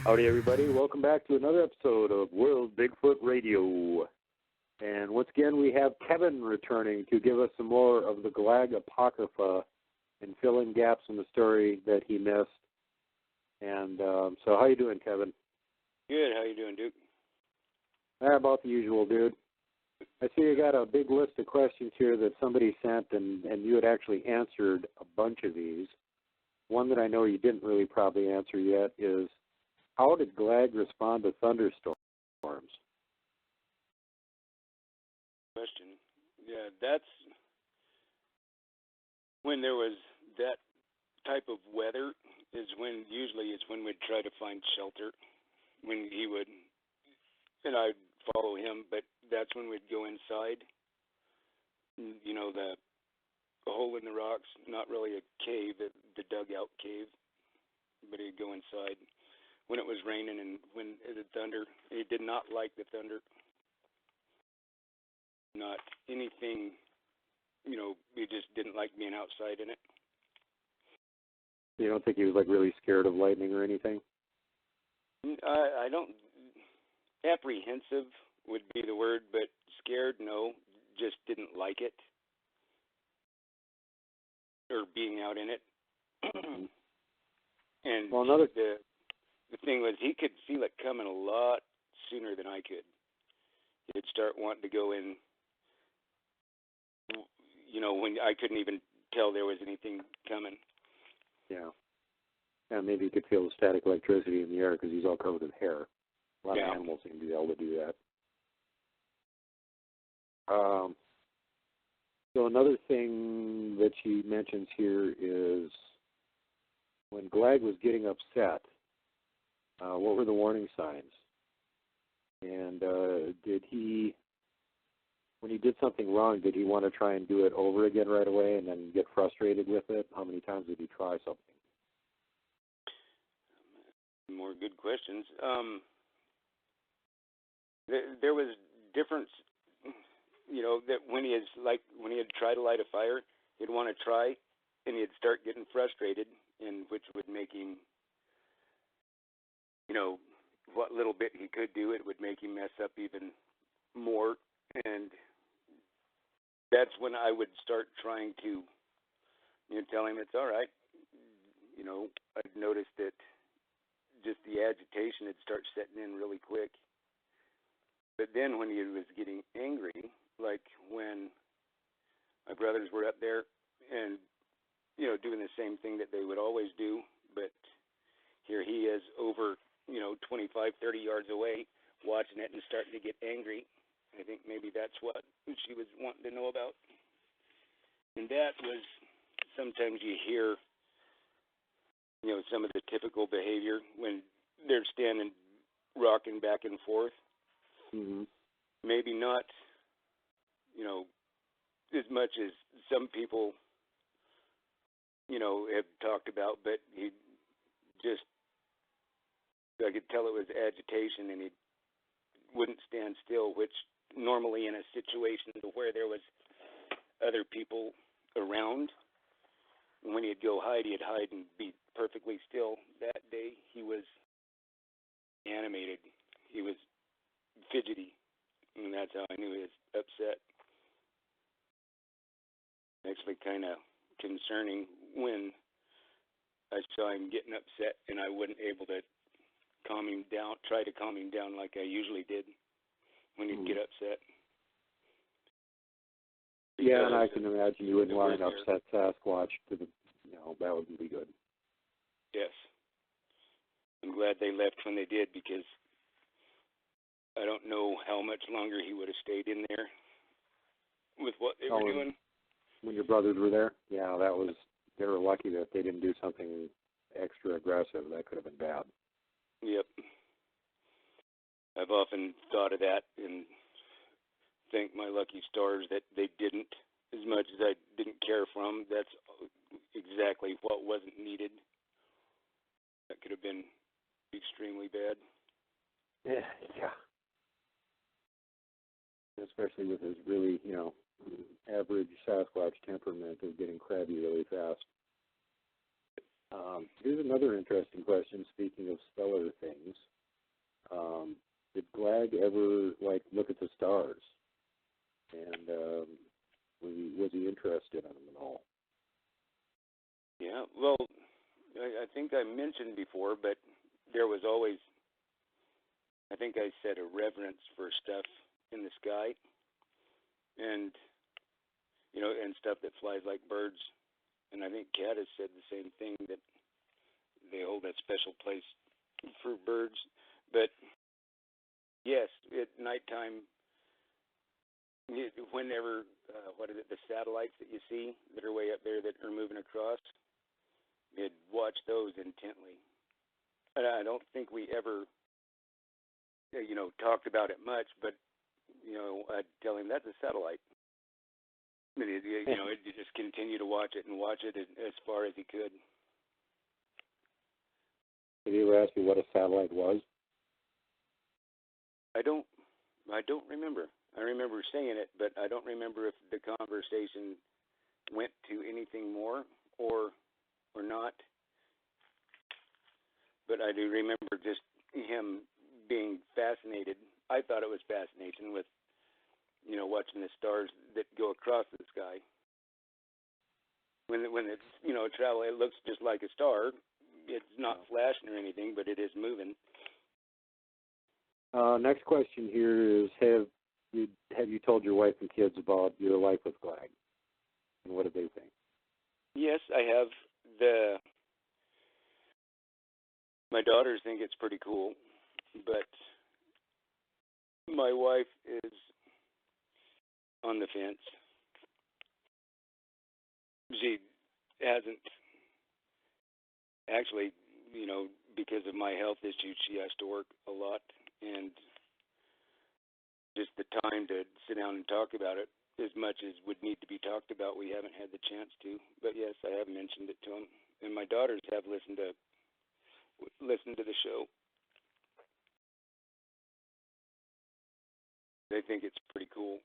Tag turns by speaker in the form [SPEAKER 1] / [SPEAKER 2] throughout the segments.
[SPEAKER 1] Howdy, everybody. Welcome back to another episode of World Bigfoot Radio. And once again, we have Kevin returning to give us some more of the Glagg Apocrypha and fill in gaps in the story that he missed. And so how you doing, Kevin?
[SPEAKER 2] Good. How you doing, Duke?
[SPEAKER 1] About the usual, dude. I see you got a big list of questions here that somebody sent, and you had actually answered a bunch of these. One that I know you didn't really probably answer yet is, how did Glagg respond to thunderstorms?
[SPEAKER 2] Question. Yeah, that's when there was that type of weather usually it's when we'd try to find shelter. When he would, and I'd follow him, but that's when we'd go inside. You know, the hole in the rocks, not really a cave, the dugout cave, but he'd go inside. When it was raining and when the thunder, he did not like the thunder. Not anything, you know, he just didn't like being outside in it.
[SPEAKER 1] You don't think he was like really scared of lightning or anything?
[SPEAKER 2] I don't, apprehensive would be the word, but scared, no, just didn't like it. Or being out in it. And
[SPEAKER 1] well,
[SPEAKER 2] the thing was, he could feel it coming a lot sooner than I could. He'd start wanting to go in, you know, when I couldn't even tell there was anything coming.
[SPEAKER 1] Yeah. Yeah, maybe you could feel the static electricity in the air because he's all covered in hair. A lot of animals seem to be able to do that. So another thing that she mentions here is when Glagg was getting upset, what were the warning signs? And did he, when he did something wrong, did he want to try and do it over again right away and then get frustrated with it? How many times did he try something?
[SPEAKER 2] More good questions. There was difference, you know, that when he had tried to light a fire, he'd want to try, and he'd start getting frustrated, and which would make him, you know, what little bit he could do, it would make him mess up even more, and that's when I would start trying to, you know, tell him it's all right. You know, I'd noticed that just the agitation would start setting in really quick. But then when he was getting angry, like when my brothers were up there and, you know, doing the same thing that they would always do, but here he is over, you know, 25, 30 yards away watching it and starting to get angry. I think maybe that's what she was wanting to know about. And that was, sometimes you hear, you know, some of the typical behavior when they're standing, rocking back and forth.
[SPEAKER 1] Mm-hmm.
[SPEAKER 2] Maybe not, you know, as much as some people, you know, have talked about, but he just, I could tell it was agitation, and he wouldn't stand still, which normally in a situation where there was other people around, when he'd go hide, he'd hide and be perfectly still. That day, he was animated. He was fidgety, and that's how I knew he was upset. Actually kind of concerning when I saw him getting upset and I wasn't able to calm him down, try to calm him down like I usually did when he'd get upset.
[SPEAKER 1] Yeah, and I can imagine you wouldn't want an upset Sasquatch to the, you know, that wouldn't be good.
[SPEAKER 2] Yes. I'm glad they left when they did, because I don't know how much longer he would have stayed in there with what they were doing.
[SPEAKER 1] When your brothers were there? Yeah, they were lucky that they didn't do something extra aggressive. That could have been bad.
[SPEAKER 2] Yep. I've often thought of that and thank my lucky stars that they didn't. As much as I didn't care for them, that's exactly what wasn't needed. That could have been extremely bad.
[SPEAKER 1] Yeah. Especially with his really, you know, average Sasquatch temperament of getting crabby really fast. Here's another interesting question. Speaking of stellar things, did Glagg ever look at the stars? And was he interested in them at all?
[SPEAKER 2] Yeah, well, I think I mentioned before, but there was always, I think I said, a reverence for stuff in the sky, and and stuff that flies like birds. And I think Kat has said the same thing, that they hold that special place for birds. But yes, at nighttime, whenever the satellites that you see that are way up there that are moving across, you'd watch those intently. And I don't think we ever talked about it much, but I'd tell him that's a satellite. And he'd just continue to watch it as far as he could.
[SPEAKER 1] Did he ever ask you what a satellite was?
[SPEAKER 2] I don't remember. I remember saying it, but I don't remember if the conversation went to anything more or not. But I do remember just him being fascinated. I thought it was fascination with, watching the stars that go across the sky. When it's, travel, it looks just like a star. It's not flashing or anything, but it is moving.
[SPEAKER 1] Next question here is, have you told your wife and kids about your life with Glagg? And what do they think?
[SPEAKER 2] Yes, I have. My daughters think it's pretty cool, but my wife is on the fence. She hasn't actually, because of my health issues, she has to work a lot, and just the time to sit down and talk about it as much as would need to be talked about, we haven't had the chance to. But yes, I have mentioned it to them, and my daughters have listened to the show. They think it's pretty cool.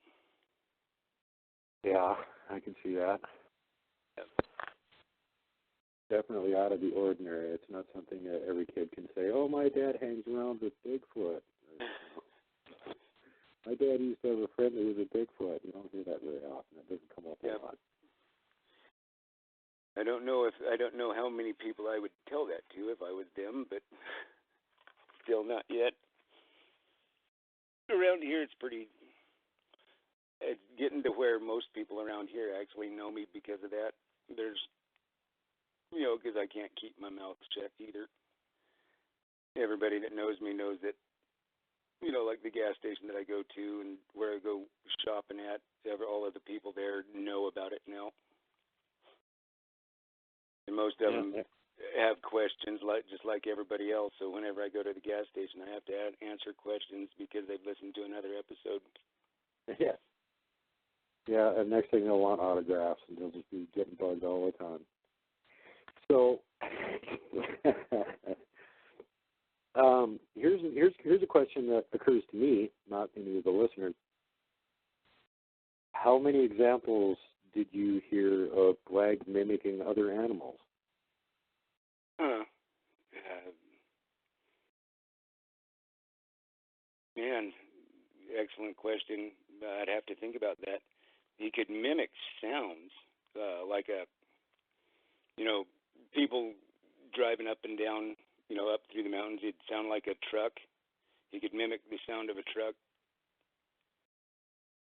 [SPEAKER 1] Yeah, I can see that.
[SPEAKER 2] Yep.
[SPEAKER 1] Definitely out of the ordinary. It's not something that every kid can say, oh, my dad hangs around with Bigfoot. My dad used to have a friend who was a Bigfoot. You don't hear that very often. It doesn't come up a lot.
[SPEAKER 2] I don't know how many people I would tell that to if I was them, but still not yet. Around here, it's getting to where most people around here actually know me because of that. There's, because I can't keep my mouth shut either. Everybody that knows me knows that, like the gas station that I go to and where I go shopping at, all of the people there know about it now. And most of them have questions, just like everybody else. So whenever I go to the gas station, I have to answer questions because they've listened to another episode.
[SPEAKER 1] Yeah. Yeah, and next thing they'll want autographs, and they'll just be getting bugged all the time. So here's a question that occurs to me, not any of the listeners. How many examples did you hear of Glagg mimicking other animals?
[SPEAKER 2] Man, excellent question. I'd have to think about that. He could mimic sounds, like people driving up and down, up through the mountains. It'd sound like a truck. He could mimic the sound of a truck.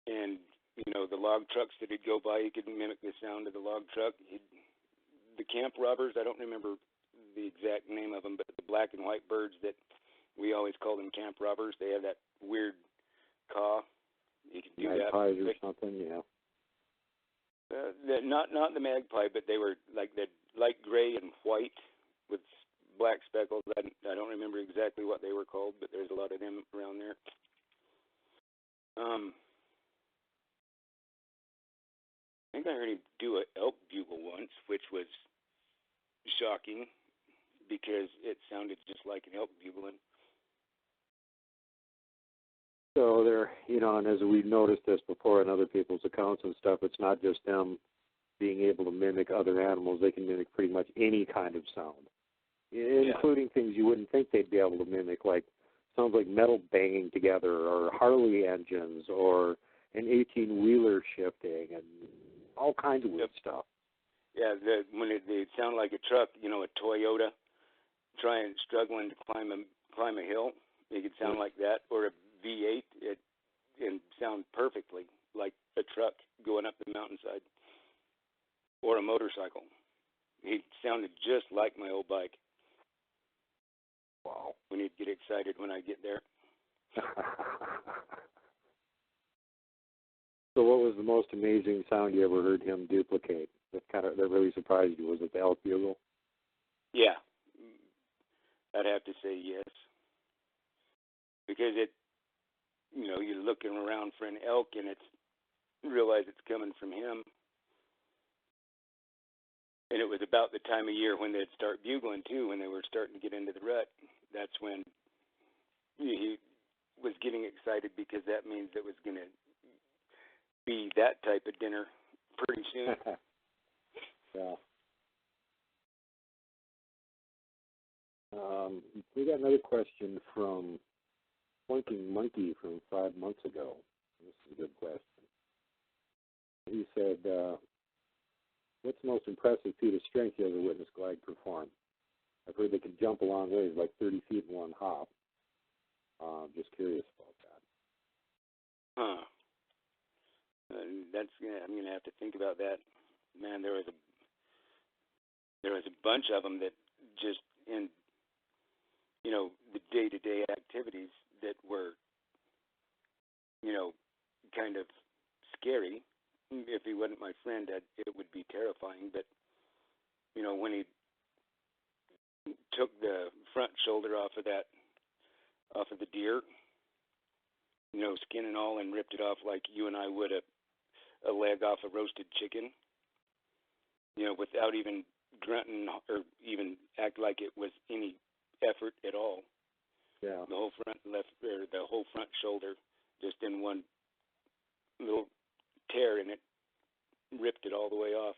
[SPEAKER 2] And, the log trucks that he'd go by, he could mimic the sound of the log truck. The camp robbers, I don't remember the exact name of them, but the black and white birds that we always call them camp robbers, they have that weird caw. You could do
[SPEAKER 1] magpies that. Or something, yeah.
[SPEAKER 2] Not the magpie, but they were like the light gray and white with black speckles. I don't remember exactly what they were called, but there's a lot of them around there. I think I heard him do an elk bugle once, which was shocking because it sounded just like an elk bugling.
[SPEAKER 1] So there, and as we've noticed this before in other people's accounts and stuff, it's not just them, being able to mimic other animals. They can mimic pretty much any kind of sound, including things you wouldn't think they'd be able to mimic, like sounds like metal banging together, or Harley engines, or an 18-wheeler shifting, and all kinds of weird stuff.
[SPEAKER 2] Yeah, when they sound like a truck, you know, a Toyota struggling to climb a hill, it could sound like that, or a V8, and sound perfectly like a truck going up the mountainside, or a motorcycle. He sounded just like my old bike.
[SPEAKER 1] Wow.
[SPEAKER 2] When he'd get excited when I get there.
[SPEAKER 1] So what was the most amazing sound you ever heard him duplicate that really surprised you? Was it the elk bugle?
[SPEAKER 2] Yeah. I'd have to say yes. Because you're looking around for an elk and realize it's coming from him. And it was about the time of year when they'd start bugling too, when they were starting to get into the rut. That's when he was getting excited, because that means it was going to be that type of dinner pretty soon.
[SPEAKER 1] Yeah. We got another question from Flunking Monkey from 5 months ago. This is a good question. He said, what's the most impressive feat of strength you ever witnessed Glagg perform? I've heard they can jump a long ways, like 30 feet in one hop. Just curious about that.
[SPEAKER 2] Huh. I'm going to have to think about that. Man, there was a bunch of them that just in, the day-to-day activities that were, kind of scary. If he wasn't my friend, it would be terrifying. But, when he took the front shoulder off of the deer, skin and all, and ripped it off like you and I would a leg off a roasted chicken, without even grunting or even act like it was any effort at all.
[SPEAKER 1] Yeah.
[SPEAKER 2] The whole front shoulder just in one little tear, and it ripped it all the way off.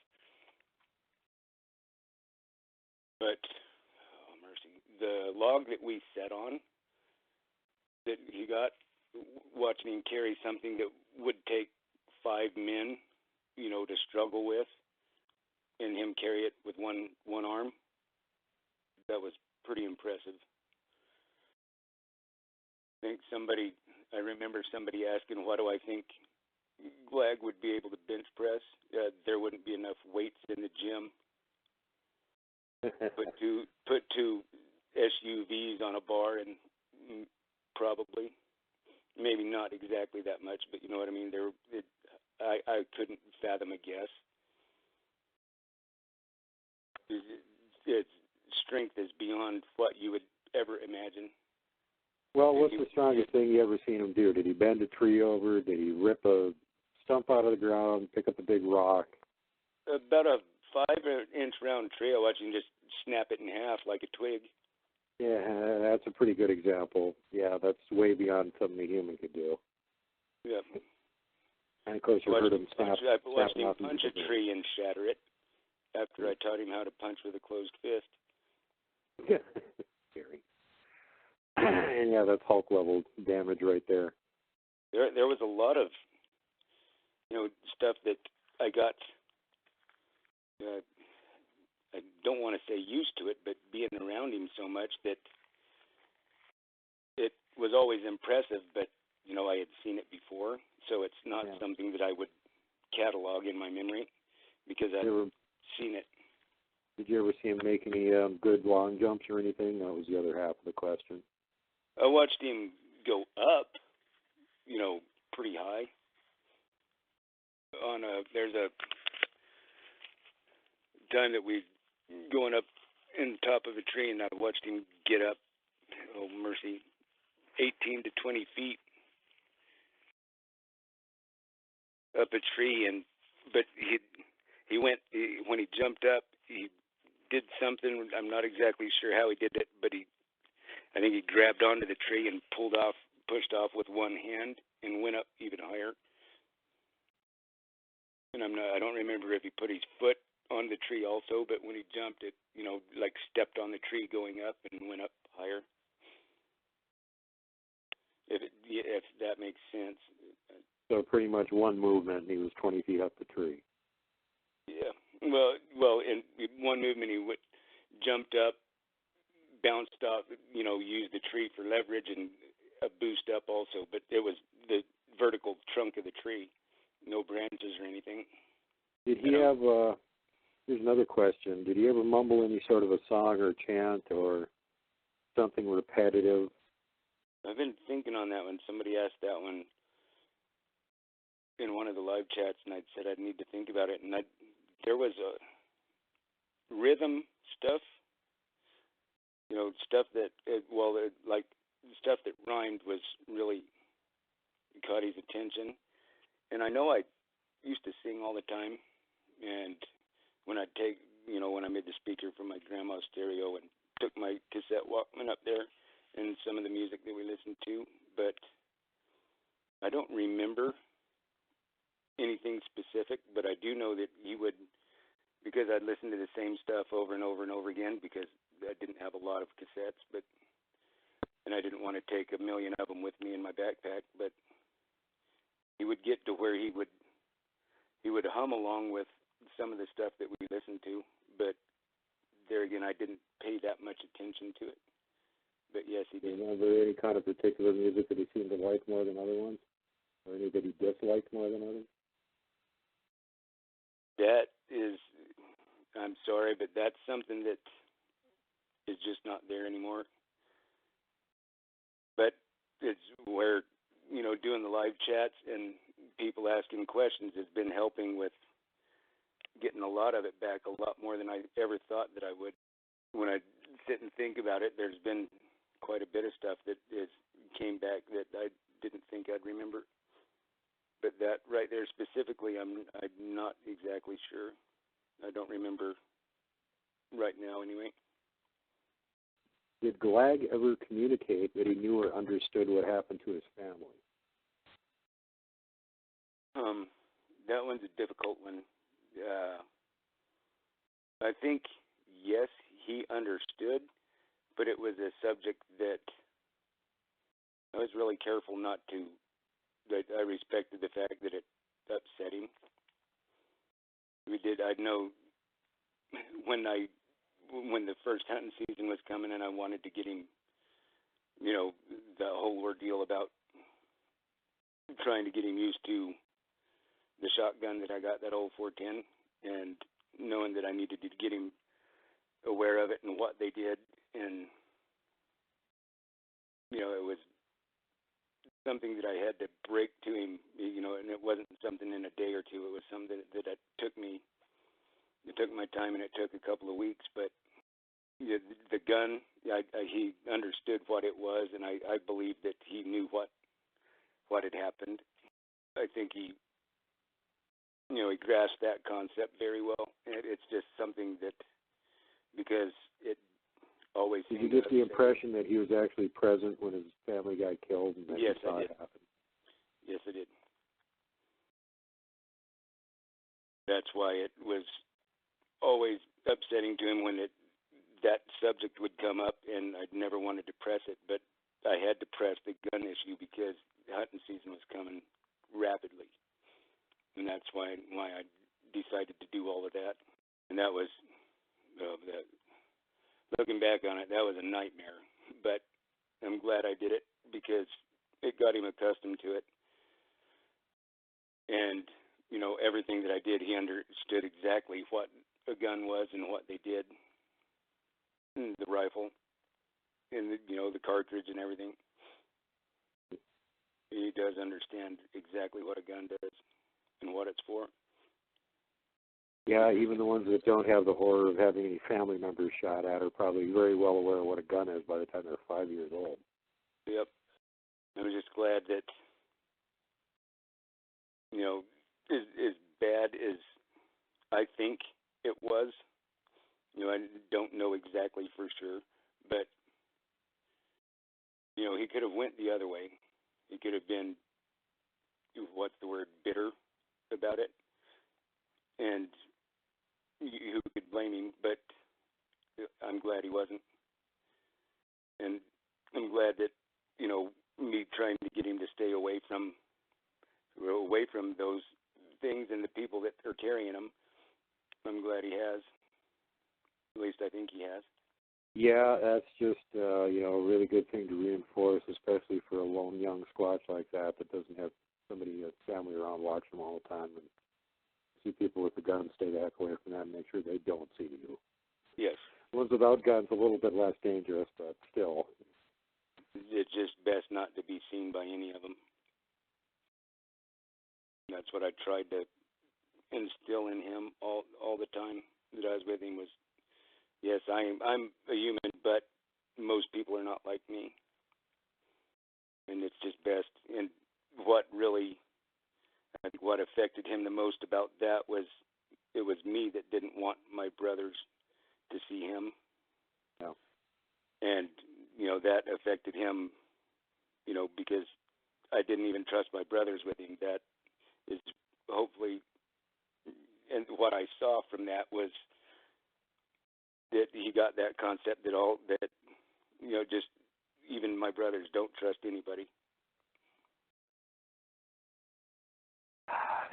[SPEAKER 2] But, oh mercy, the log that we sat on, that he got, watching him carry something that would take 5 men, to struggle with, and him carry it with one arm, that was pretty impressive. I remember somebody asking, what do I think Glagg would be able to bench press? There wouldn't be enough weights in the gym. Put two SUVs on a bar, and probably, maybe not exactly that much, but you know what I mean. I couldn't fathom a guess. Its strength is beyond what you would ever imagine.
[SPEAKER 1] Well, what's the strongest thing you ever seen him do? Did he bend a tree over? Did he rip a stump out of the ground, pick up a big rock?
[SPEAKER 2] About a 5-inch round tree. I watched him just snap it in half like a twig.
[SPEAKER 1] Yeah, that's a pretty good example. Yeah, that's way beyond something a human could do.
[SPEAKER 2] Yep.
[SPEAKER 1] And of course, you heard him snap.
[SPEAKER 2] I watched him punch a tree and shatter it after I taught him how to punch with a closed fist.
[SPEAKER 1] Scary. And yeah, that's Hulk level damage right there.
[SPEAKER 2] There was a lot of stuff that I got. I don't want to say used to it, but being around him so much that it was always impressive. But I had seen it before, so it's not something that I would catalog in my memory because I've seen it.
[SPEAKER 1] Did you ever see him make any good long jumps or anything? That was the other half of the question.
[SPEAKER 2] I watched him go up, pretty high. There's a time that we going up in the top of a tree, and I watched him get up, oh mercy, 18 to 20 feet up a tree, but when he jumped up, he did something. I'm not exactly sure how he did it, but I think he grabbed onto the tree and pushed off with one hand, and went up even higher. And I don't remember if he put his foot on the tree also, but when he jumped, it, like stepped on the tree going up and went up higher. If that makes sense.
[SPEAKER 1] So pretty much one movement, and he was 20 feet up the tree.
[SPEAKER 2] Yeah. Well, in one movement, he jumped up, bounced off, used the tree for leverage and a boost up also. But it was the vertical trunk of the tree, no branches or anything.
[SPEAKER 1] Did he have, here's another question, did he ever mumble any sort of a song or chant or something repetitive?
[SPEAKER 2] I've been thinking on that one. Somebody asked that one in one of the live chats, and I said I'd need to think about it. And there was a rhythm stuff, stuff that, like stuff that rhymed was really caught his attention. And I know I used to sing all the time, and when I when I made the speaker for my grandma's stereo and took my cassette Walkman up there and some of the music that we listened to, but I don't remember anything specific, but I do know that he would, because I'd listen to the same stuff over and over and over again, because I didn't have a lot of cassettes, and I didn't want to take a million of them with me in my backpack, but he would get to where he would hum along with some of the stuff that we listened to, but there again, I didn't pay that much attention to it. But yes, he did.
[SPEAKER 1] Do you remember any kind of particular music that he seemed to like more than other ones? Or any that he disliked more than others?
[SPEAKER 2] That is, I'm sorry, but that's something that is just not there anymore. But it's where, doing the live chats and people asking questions has been helping with getting a lot of it back, a lot more than I ever thought that I would. When I sit and think about it, there's been quite a bit of stuff that came back that I didn't think I'd remember. But that right there specifically, I'm not exactly sure. I don't remember right now anyway.
[SPEAKER 1] Did Glagg ever communicate that he knew or understood what happened to his family?
[SPEAKER 2] That one's a difficult one. I think, yes, he understood, but it was a subject that I was really careful not to, that I respected the fact that it upset him. I know when the first hunting season was coming and I wanted to get him, the whole ordeal about trying to get him used to the shotgun that I got, that old 410, and knowing that I needed to get him aware of it and what they did, and it was something that I had to break to him, and it wasn't something in a day or two. It was something that it took my time, and it took a couple of weeks, but the gun, he understood what it was, and I believe that he knew what had happened. I think he grasped that concept very well. It's just something that, because it always
[SPEAKER 1] Did you get the impression that he was actually present when his family got killed and that
[SPEAKER 2] yes,
[SPEAKER 1] he saw
[SPEAKER 2] I did.
[SPEAKER 1] it happen?
[SPEAKER 2] Yes, I did. That's why it was always upsetting to him when that subject would come up, and I'd never wanted to press it, but I had to press the gun issue because the hunting season was coming rapidly, and that's why I decided to do all of that. And that was, looking back on it, that was a nightmare, but I'm glad I did it because it got him accustomed to it, and everything that I did, he understood exactly what a gun was and what they did, and the rifle, and the cartridge and everything. He does understand exactly what a gun does and what it's for.
[SPEAKER 1] Yeah, even the ones that don't have the horror of having any family members shot at are probably very well aware of what a gun is by the time they're 5 years old.
[SPEAKER 2] Yep. I was just glad that, as bad as I think it was, I don't know exactly for sure, but, he could have went the other way. He could have been, what's the word, bitter about it. and who could blame him? But I'm glad he wasn't, and I'm glad that me trying to get him to stay away from those things and the people that are carrying them. I'm glad he has. At least I think he has.
[SPEAKER 1] Yeah, that's just a really good thing to reinforce, especially for a lone young Squatch like that doesn't have somebody, a family around watching them all the time, and see people with the guns, stay the heck away from that and make sure they don't see you.
[SPEAKER 2] Yes.
[SPEAKER 1] Ones without guns a little bit less dangerous, but still.
[SPEAKER 2] It's just best not to be seen by any of them. That's what I tried to instill in him all the time that I was with him was, yes, I'm a human, but most people are not like me. And it's just best. And what affected him the most about that was it was me that didn't want my brothers to see him.
[SPEAKER 1] No.
[SPEAKER 2] And, that affected him, because I didn't even trust my brothers with him. That is hopefully, and what I saw from that was that he got that concept that just even my brothers don't trust anybody.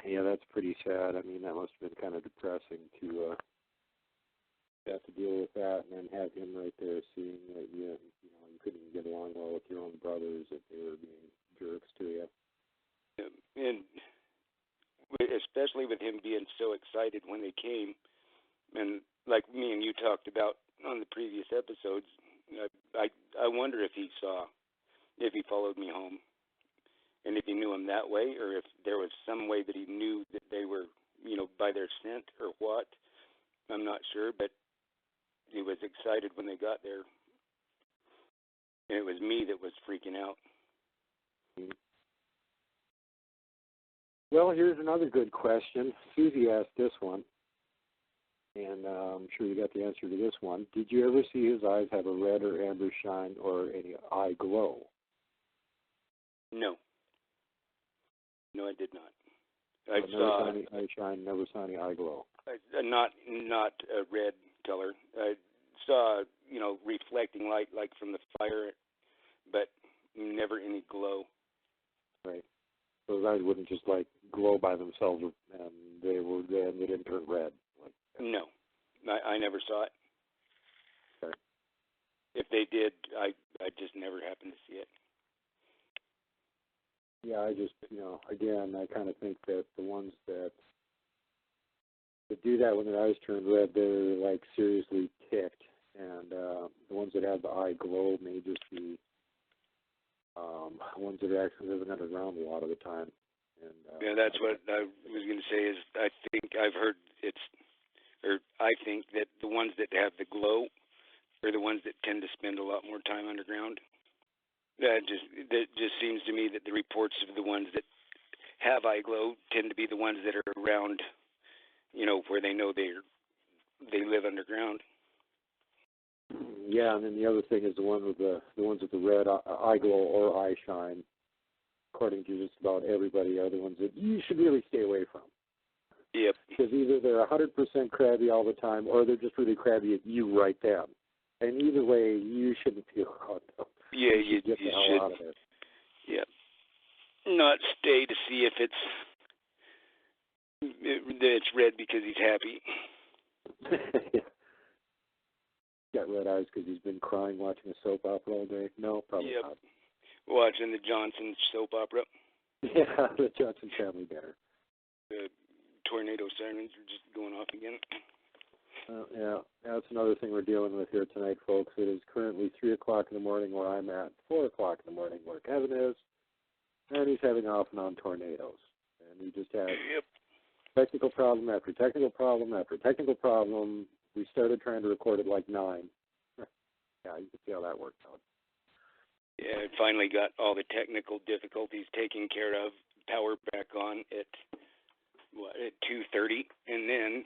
[SPEAKER 1] Yeah, that's pretty sad. I mean, that must have been kind of depressing to have to deal with that, and then have him right there seeing that you couldn't even get along well with your own brothers, that they were being jerks to you.
[SPEAKER 2] And especially with him being so excited when they came, and like me and you talked about on the previous episodes, I wonder if he followed me home, and if he knew him that way, or if there was some way that he knew that they were, by their scent or what. I'm not sure, but he was excited when they got there, and it was me that was freaking out.
[SPEAKER 1] Well, here's another good question. Susie asked this one, and I'm sure you got the answer to this one. Did you ever see his eyes have a red or amber shine or any eye glow?
[SPEAKER 2] No. No, I did not.
[SPEAKER 1] Never saw any eye shine, never saw any eye glow.
[SPEAKER 2] Not a red color. I saw, reflecting light like from the fire, but never any glow.
[SPEAKER 1] Right. Those eyes wouldn't just glow by themselves, and they didn't turn red.
[SPEAKER 2] No, I never saw it.
[SPEAKER 1] Okay.
[SPEAKER 2] If they did, I just never happened to see it.
[SPEAKER 1] Yeah, I just, again, I kind of think that the ones that do that when their eyes turn red, they're seriously ticked, and the ones that have the eye glow may just be ones that are actually living underground a lot of the time. And
[SPEAKER 2] yeah, that's what I was going to say. Is I think I've heard I think that the ones that have the glow are the ones that tend to spend a lot more time underground. That just seems to me that the reports of the ones that have eye glow tend to be the ones that are around, where they know they live underground.
[SPEAKER 1] Yeah, and then the other thing is the ones with the red eye glow or eye shine, according to just about everybody, are the ones that you should really stay away from.
[SPEAKER 2] Yep.
[SPEAKER 1] Because either they're 100% crabby all the time, or they're just really crabby at you right then. And either way, you shouldn't feel caught up.
[SPEAKER 2] Yeah,
[SPEAKER 1] you should get the hell
[SPEAKER 2] should.
[SPEAKER 1] out of it.
[SPEAKER 2] Yep. Not stay to see if it's red because he's happy.
[SPEAKER 1] Got red eyes because he's been crying watching a soap opera all day? No, probably not.
[SPEAKER 2] Watching the Johnson soap opera.
[SPEAKER 1] Yeah, the Johnson family dinner.
[SPEAKER 2] The tornado sirens are just going off again.
[SPEAKER 1] Yeah, that's another thing we're dealing with here tonight, folks. It is currently 3 o'clock in the morning where I'm at, 4 o'clock in the morning where Kevin is, and he's having off and on tornadoes. And he just had technical problem after technical problem after technical problem. We started trying to record at 9. Yeah, you can see how that worked out.
[SPEAKER 2] Yeah, it finally got all the technical difficulties taken care of, power back on at 2:30, and then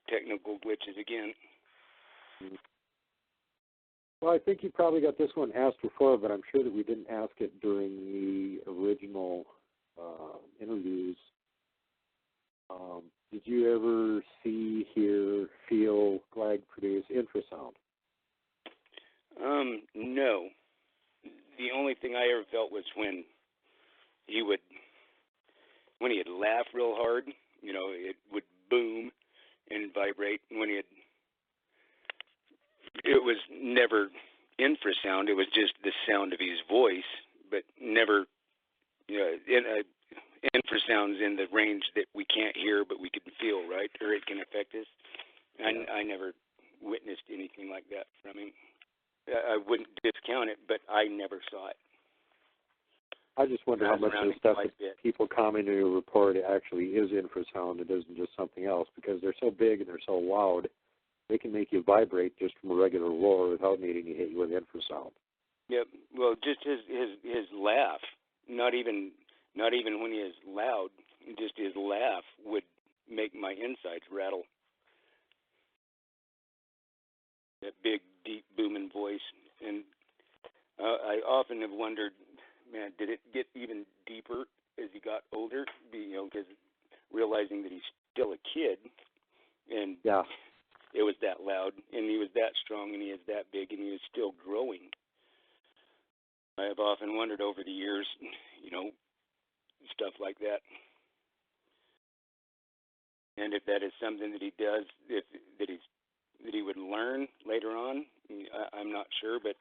[SPEAKER 2] technical glitches again.
[SPEAKER 1] Well, I think you probably got this one asked before, but I'm sure that we didn't ask it during the original interviews. Did you ever see, hear, feel Glagg produce infrasound?
[SPEAKER 2] No. The only thing I ever felt was when he'd laugh real hard, it would boom and vibrate. It was never infrasound. It was just the sound of his voice, but never, infrasounds in the range that we can't hear, but we can feel, right? Or it can affect us.
[SPEAKER 1] Yeah.
[SPEAKER 2] I never witnessed anything like that from him. I wouldn't discount it, but I never saw it.
[SPEAKER 1] I just wonder how much of the stuff that people comment in a report actually is infrasound. It isn't just something else, because they're so big and they're so loud, they can make you vibrate just from a regular roar without needing to hit you with infrasound.
[SPEAKER 2] Yep. Well, just his laugh, not even when he is loud, just his laugh would make my insides rattle. That big, deep, booming voice. And I often have wondered, man, did it get even deeper as he got older? Because realizing that he's still a kid, and
[SPEAKER 1] yeah,
[SPEAKER 2] it was that loud, and he was that strong, and he is that big, and he is still growing. I have often wondered over the years, stuff like that. And if that is something that he does, that he would learn later on, I'm not sure, but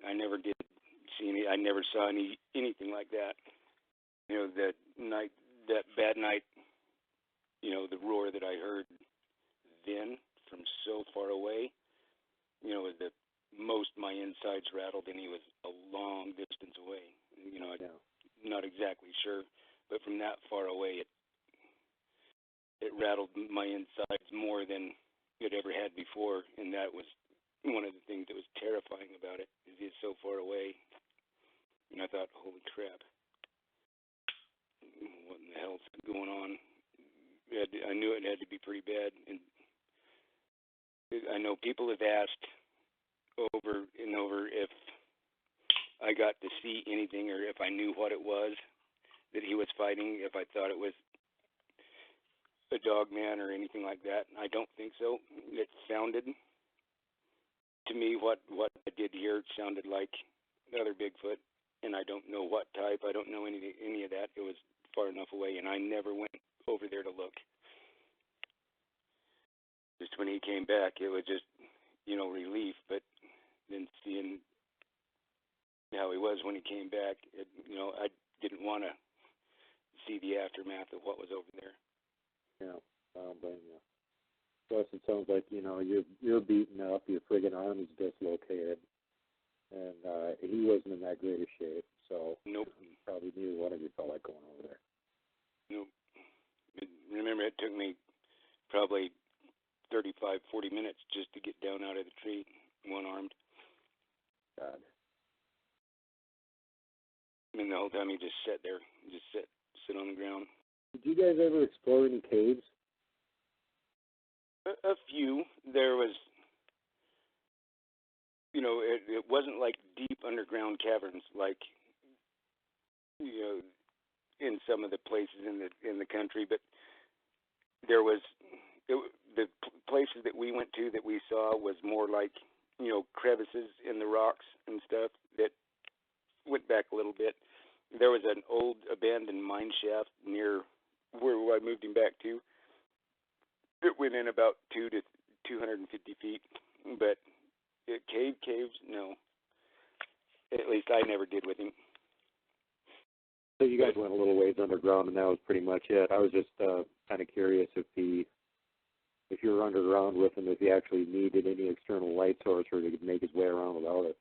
[SPEAKER 2] I never did see any. I never saw anything like that. That night, that bad night, the roar that I heard then from so far away, was the most my insides rattled, and he was a long distance away. I'm not exactly sure, but from that far away, it rattled my insides more than it ever had before, and that was one of the things that was terrifying about it, is he's so far away. And I thought, holy crap, what in the hell's going on? I knew it had to be pretty bad, and I know people have asked over and over if I got to see anything or if I knew what it was that he was fighting, if I thought it was a dog man or anything like that. I don't think so. It sounded to me, what I did hear, it sounded like another Bigfoot, and I don't know what type. I don't know any of that. It was far enough away, and I never went over there to look. Just when he came back, it was just, relief, but then seeing how he was when he came back, I didn't want to see the aftermath of what was over there.
[SPEAKER 1] Yeah, I don't blame you. Plus, it sounds like, you're beaten up, your friggin' arm is dislocated, and he wasn't in that great a shape, so
[SPEAKER 2] nope.
[SPEAKER 1] You probably knew one of you felt like going over there.
[SPEAKER 2] Nope. Remember, it took me probably 35, 40 minutes just to get down out of the tree, one-armed.
[SPEAKER 1] God.
[SPEAKER 2] I mean, the whole time he just sat there, sit on the ground.
[SPEAKER 1] Did you guys ever explore any caves?
[SPEAKER 2] A few. There was, it wasn't like deep underground caverns like, in some of the places in the country, but there was the places that we went to that we saw was more like, crevices in the rocks and stuff that went back a little bit. There was an old abandoned mine shaft near where I moved him back to. It went in about 200 to 250 feet, but caves, no. At least I never did with him.
[SPEAKER 1] So you guys went a little ways underground, and that was pretty much it. I was just kind of curious if you were underground with him, if he actually needed any external light source, or he could make his way around without it.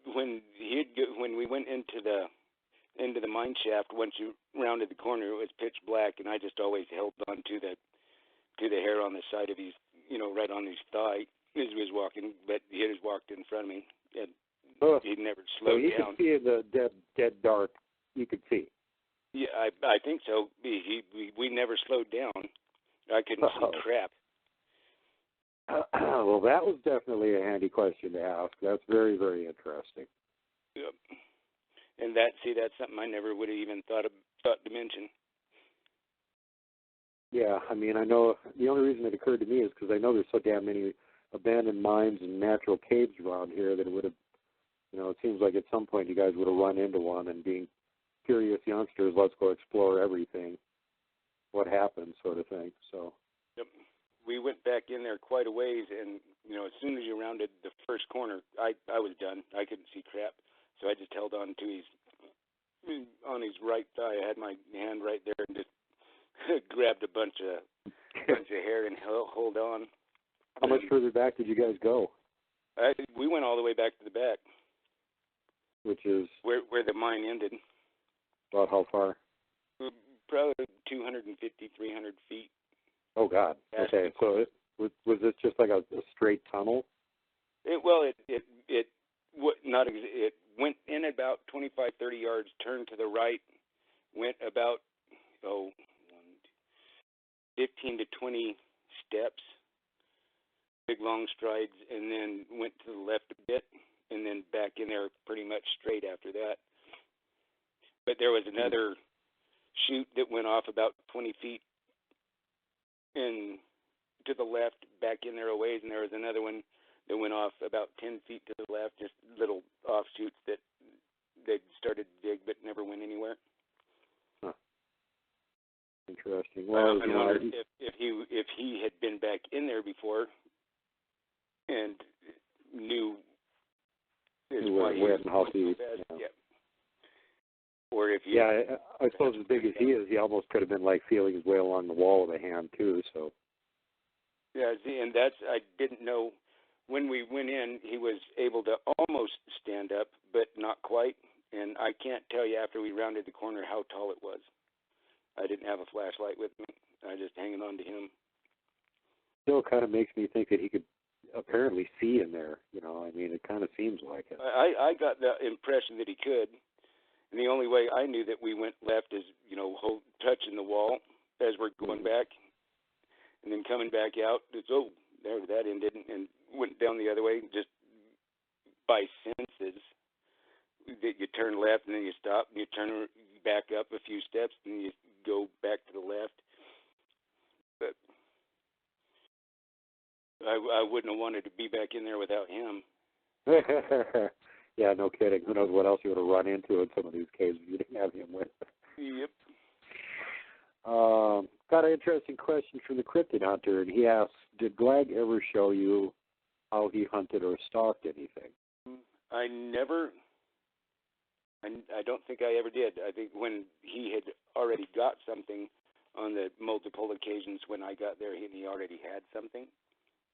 [SPEAKER 2] When we went into the mine shaft, once you rounded the corner, it was pitch black, and I just always held on to the hair on the side of his, right on his thigh as he was walking, but he had walked in front of me, and he'd never slowed down.
[SPEAKER 1] So he could see in the dead dark. You could see.
[SPEAKER 2] Yeah, I think so. We never slowed down. I couldn't see crap.
[SPEAKER 1] Well, that was definitely a handy question to ask. That's very, very interesting.
[SPEAKER 2] Yep. And that's something I never would have even thought to mention.
[SPEAKER 1] Yeah, I mean, I know the only reason it occurred to me is because I know there's so damn many abandoned mines and natural caves around here that it would have, it seems like at some point you guys would have run into one, and being curious youngsters, let's go explore everything, what happened, sort of thing. So.
[SPEAKER 2] Yep. We went back in there quite a ways, and as soon as you rounded the first corner, I was done. I couldn't see crap, so I just held on to his right thigh. I had my hand right there and just grabbed a bunch of hair and hold on.
[SPEAKER 1] How much further back did you guys go?
[SPEAKER 2] We went all the way back to the back,
[SPEAKER 1] which is
[SPEAKER 2] where the mine ended.
[SPEAKER 1] About how far?
[SPEAKER 2] Probably 250, 300 feet.
[SPEAKER 1] Oh God. Okay, so was this just like a straight tunnel?
[SPEAKER 2] It went in about 25, 30 yards, turned to the right, went about 15 to 20 steps, big long strides, and then went to the left a bit, and then back in there pretty much straight after that. But there was another chute that went off about 20 feet in to the left, back in there a ways, and there was another one that went off about 10 feet to the left, just little offshoots that they started to dig but never went anywhere.
[SPEAKER 1] Huh. Interesting. Well,
[SPEAKER 2] I wonder if he had been back in there before and knew why he was
[SPEAKER 1] how
[SPEAKER 2] so fast. Yeah. Or if he
[SPEAKER 1] I suppose as big as he is, he almost could have been like feeling his way along the wall with a hand too. So.
[SPEAKER 2] Yeah, see, and I didn't know. When we went in, he was able to almost stand up, but not quite. And I can't tell you after we rounded the corner how tall it was. I didn't have a flashlight with me. I just hanging on to him.
[SPEAKER 1] Still kind of makes me think that he could apparently see in there. I mean, it kind of seems like it.
[SPEAKER 2] I got the impression that he could. And the only way I knew that we went left is, touching the wall as we're going back. And then coming back out, it's, there that ended, and went down the other way just by senses. That you turn left and then you stop, and you turn back up a few steps and you go back to the left. But I wouldn't have wanted to be back in there without him.
[SPEAKER 1] Yeah, no kidding. Who knows what else you would have run into in some of these caves if you didn't have him with.
[SPEAKER 2] Yep.
[SPEAKER 1] Got an interesting question from the Cryptid Hunter, and he asks, did Glagg ever show you how he hunted or stalked anything?
[SPEAKER 2] I don't think I ever did. I think when he had already got something on the multiple occasions when I got there, he already had something.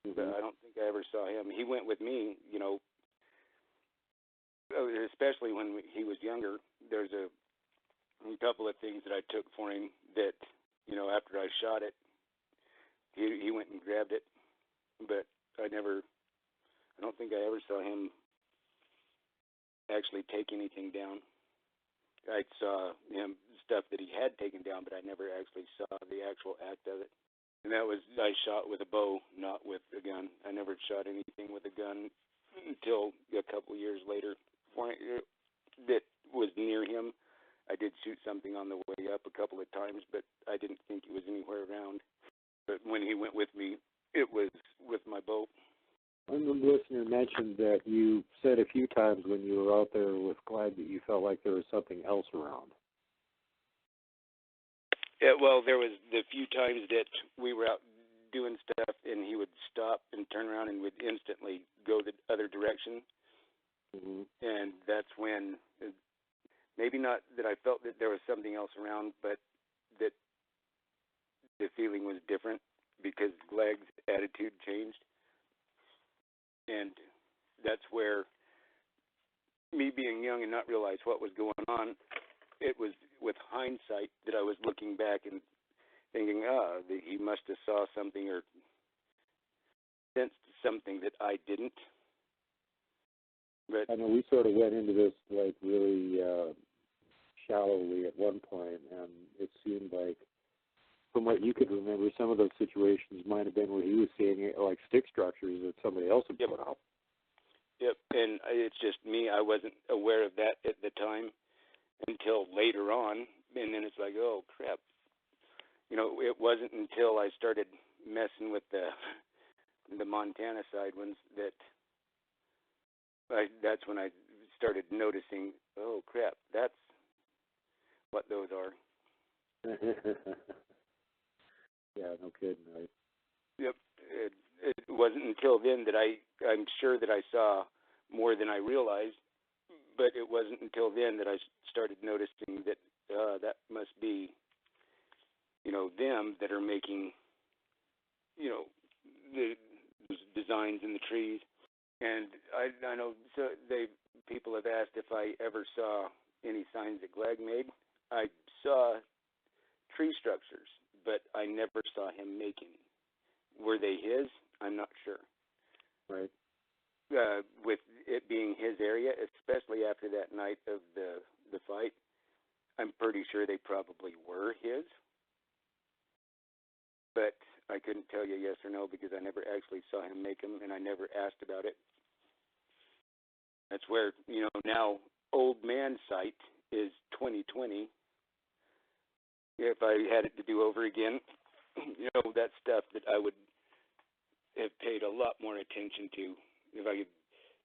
[SPEAKER 2] Mm-hmm. But I don't think I ever saw him. He went with me, especially when he was younger. There's a couple of things that I took for him that, after I shot it, he went and grabbed it. But I don't think I ever saw him actually take anything down. I saw him stuff that he had taken down, but I never actually saw the actual act of it. And that was, I shot with a bow, not with a gun. I never shot anything with a gun until a couple of years later. That was near him. I did shoot something on the way up a couple of times, but I didn't think it was anywhere around. But when he went with me, it was with my bow.
[SPEAKER 1] One listener mentioned that you said a few times when you were out there with Glagg that you felt like there was something else around.
[SPEAKER 2] Yeah, well, there was the few times that we were out doing stuff and he would stop and turn around and would instantly go the other direction. Mm-hmm. And that's when, maybe not that I felt that there was something else around, but that the feeling was different because Glagg's attitude changed. And that's where, me being young and not realize what was going on, it was with hindsight that I was looking back and thinking, that he must have saw something or sensed something that I didn't. But
[SPEAKER 1] I know we sort of went into this like really shallowly at one point, and it seemed like, from what you could remember, some of those situations might have been where he was seeing it like stick structures that somebody else had put up.
[SPEAKER 2] Yep, and it's just me. I wasn't aware of that at the time until later on, and then it's like, oh, crap. it wasn't until I started messing with the Montana side ones that's when I started noticing, oh crap, that's what those are.
[SPEAKER 1] Yeah, no kidding, right?
[SPEAKER 2] Yep. It wasn't until then that I'm sure that I saw more than I realized, but it wasn't until then that I started noticing that that must be, them that are making, the designs in the trees. And I know people have asked if I ever saw any signs that Glagg made. I saw tree structures, but I never saw him make any. Were they his? I'm not sure.
[SPEAKER 1] Right.
[SPEAKER 2] With it being his area, especially after that night of the fight, I'm pretty sure they probably were his. But I couldn't tell you yes or no because I never actually saw him make them, and I never asked about it. That's where, now Old Man Sight is 2020. If I had it to do over again, that stuff that I would have paid a lot more attention to. If I could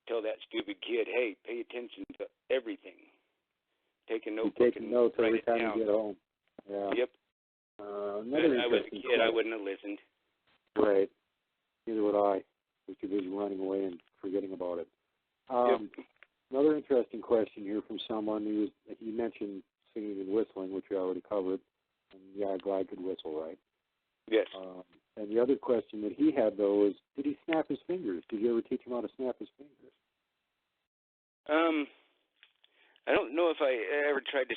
[SPEAKER 2] tell that stupid kid, hey, pay attention to everything. Take a notebook.
[SPEAKER 1] You take notes every time you get home. Yeah.
[SPEAKER 2] Yep.
[SPEAKER 1] Another
[SPEAKER 2] I was a kid, I wouldn't have listened.
[SPEAKER 1] Right. Neither would I. I was too busy running away and forgetting about it.
[SPEAKER 2] Yep.
[SPEAKER 1] Another interesting question here from someone who mentioned singing and whistling, which we already covered. And yeah, Glagg could whistle, right?
[SPEAKER 2] Yes.
[SPEAKER 1] And the other question that he had, though, is did he snap his fingers? Did you ever teach him how to snap his fingers?
[SPEAKER 2] I don't know if I ever tried to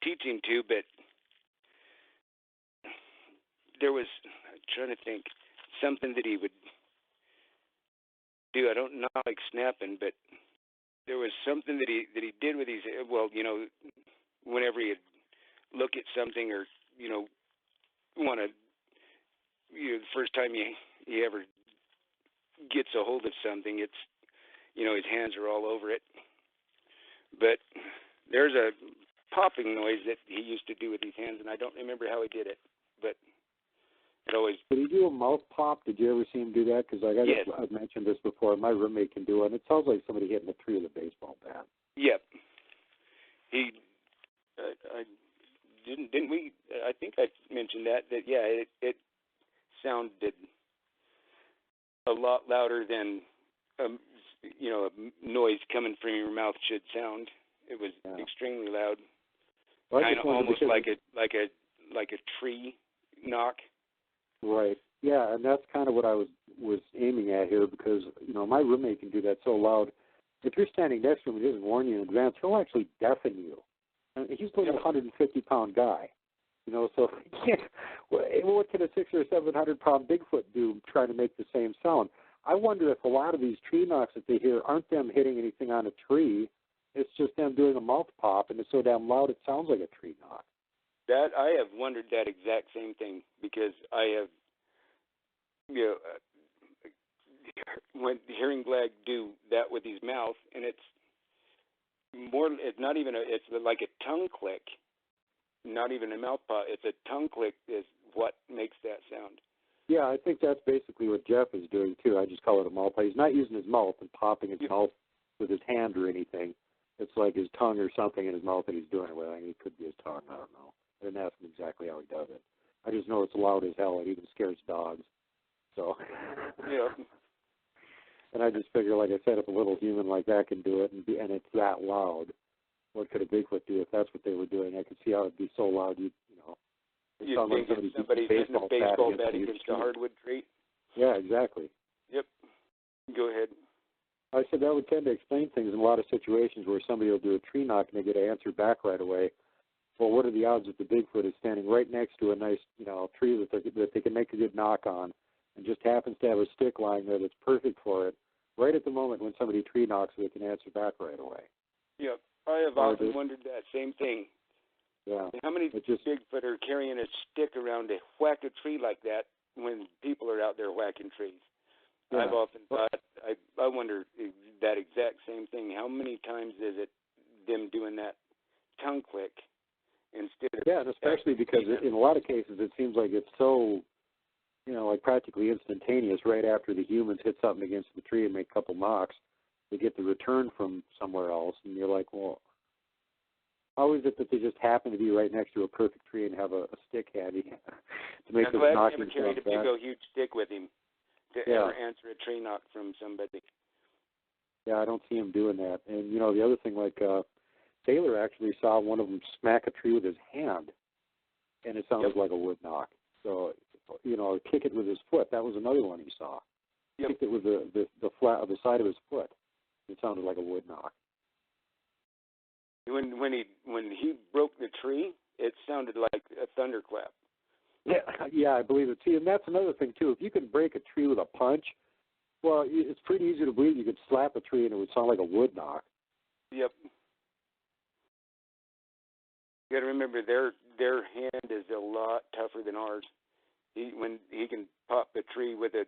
[SPEAKER 2] teach him to, but there was, I'm trying to think, something that he would do. I don't know, like snapping, but there was something that he did with his, whenever he'd look at something or, want to, the first time he ever gets a hold of something, it's, his hands are all over it. But there's a popping noise that he used to do with his hands, and I don't remember how he did it, but it always...
[SPEAKER 1] Did he do a mouth pop? Did you ever see him do that? Because
[SPEAKER 2] yes.
[SPEAKER 1] I've mentioned this before. My roommate can do it, and it sounds like somebody hitting a tree with a baseball bat.
[SPEAKER 2] Yep. He... Didn't we? I think I mentioned that yeah, it sounded a lot louder than a noise coming from your mouth should sound. It was extremely loud, kind of almost like a tree knock.
[SPEAKER 1] Right. Yeah, and that's kind of what I was aiming at here because my roommate can do that so loud. If you're standing next to him and he doesn't warn you in advance, he'll actually deafen you. And he's like a 150-pound guy, so he can't, what can a 600 or 700-pound Bigfoot do trying to make the same sound? I wonder if a lot of these tree knocks that they hear aren't them hitting anything on a tree. It's just them doing a mouth pop, and it's so damn loud it sounds like a tree knock.
[SPEAKER 2] That I have wondered that exact same thing because I have, when hearing Glagg do that with his mouth, and it's not even it's like a tongue click, not even a mouth pop. It's a tongue click is what makes that sound.
[SPEAKER 1] Yeah, I think that's basically what Jeff is doing too. I just call it a mouth pop. He's not using his mouth and popping his mouth with his hand or anything. It's like his tongue or something in his mouth that he's doing it with. I mean, it could be his tongue. I don't know. I didn't ask him exactly how he does it. I just know it's loud as hell. It even scares dogs. So.
[SPEAKER 2] Yeah.
[SPEAKER 1] And I just figure, like I said, if a little human like that can do it and it's that loud, what could a Bigfoot do if that's what they were doing? I could see how it'd be so loud, you
[SPEAKER 2] think like somebody hitting a baseball bat against a hardwood tree?
[SPEAKER 1] Yeah, exactly.
[SPEAKER 2] Yep. Go ahead.
[SPEAKER 1] I said that would tend to explain things in a lot of situations where somebody will do a tree knock and they get an answer back right away. Well, what are the odds that the Bigfoot is standing right next to a nice, tree that they can make a good knock on, and just happens to have a stick lying there that's perfect for it, right at the moment when somebody tree knocks, they can answer back right away.
[SPEAKER 2] Yep. I have often wondered that same thing.
[SPEAKER 1] Yeah.
[SPEAKER 2] How many Bigfoot are carrying a stick around to whack a tree like that when people are out there whacking trees? Yeah. I've often thought, I wonder that exact same thing. How many times is it them doing that tongue click instead of...
[SPEAKER 1] Yeah, and especially especially because in a lot of cases it seems like it's so, like practically instantaneous. Right after the humans hit something against the tree and make a couple knocks, they get the return from somewhere else, and you're like, well, how is it that they just happen to be right next to a perfect tree and have a stick handy to make those knocking sounds?
[SPEAKER 2] Never carried a big old huge stick with him to ever answer a tree knock from somebody.
[SPEAKER 1] Yeah, I don't see him doing that. And, the other thing, like Taylor actually saw one of them smack a tree with his hand, and it sounded like a wood knock. So, kick it with his foot. That was another one he saw. Kicked it with the flat of the side of his foot. It sounded like a wood knock.
[SPEAKER 2] When he broke the tree, it sounded like a thunderclap.
[SPEAKER 1] Yeah, I believe it. See, and that's another thing too. If you can break a tree with a punch, well, it's pretty easy to believe you could slap a tree and it would sound like a wood knock.
[SPEAKER 2] Yep. You got to remember their hand is a lot tougher than ours. When he can pop a tree with a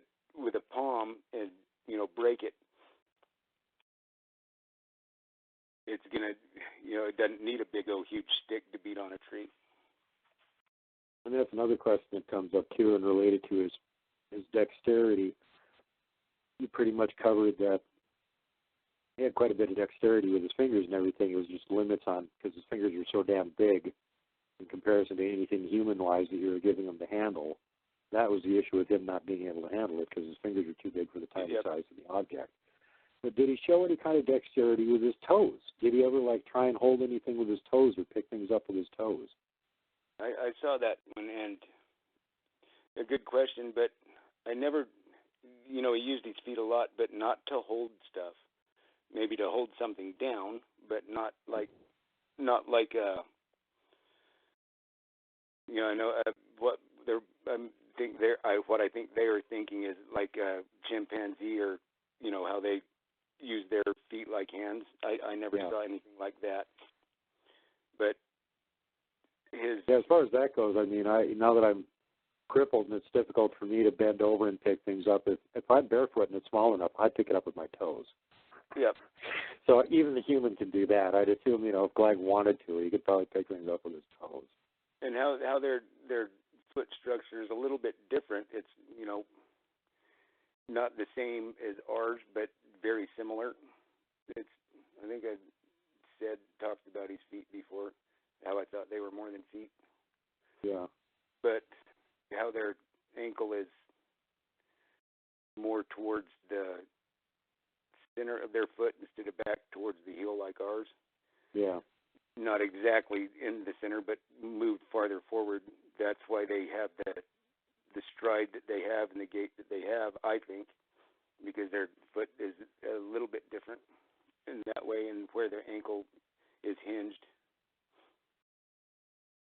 [SPEAKER 2] palm and break it, it's gonna it doesn't need a big old huge stick to beat on a tree.
[SPEAKER 1] And that's another question that comes up too, and related to his dexterity. You pretty much covered that. He had quite a bit of dexterity with his fingers and everything. It was just limits on, because his fingers were so damn big in comparison to anything human-wise that you were giving him to handle. That was the issue with him not being able to handle it, because his fingers were too big for the tiny size of the object. But did he show any kind of dexterity with his toes? Did he ever try and hold anything with his toes or pick things up with his toes?
[SPEAKER 2] I saw that one, and a good question, but I never, he used his feet a lot, but not to hold stuff. Maybe to hold something down, but not like what I think they are thinking is like a chimpanzee, or how they use their feet like hands. I never saw anything like that. But
[SPEAKER 1] as far as that goes, I mean, now that I'm crippled and it's difficult for me to bend over and pick things up, if I'm barefoot and it's small enough, I'd pick it up with my toes.
[SPEAKER 2] Yep.
[SPEAKER 1] So even the human can do that. I'd assume, if Glagg wanted to, he could probably pick things up with his toes.
[SPEAKER 2] And how their foot structure is a little bit different. It's, not the same as ours, but very similar. I think I talked about his feet before, how I thought they were more than feet.
[SPEAKER 1] Yeah.
[SPEAKER 2] But how their ankle is more towards the center of their foot instead of back towards the heel like ours.
[SPEAKER 1] Yeah.
[SPEAKER 2] Not exactly in the center, but moved farther forward. That's why they have the stride that they have and the gait that they have, I think, because their foot is a little bit different in that way, and where their ankle is hinged.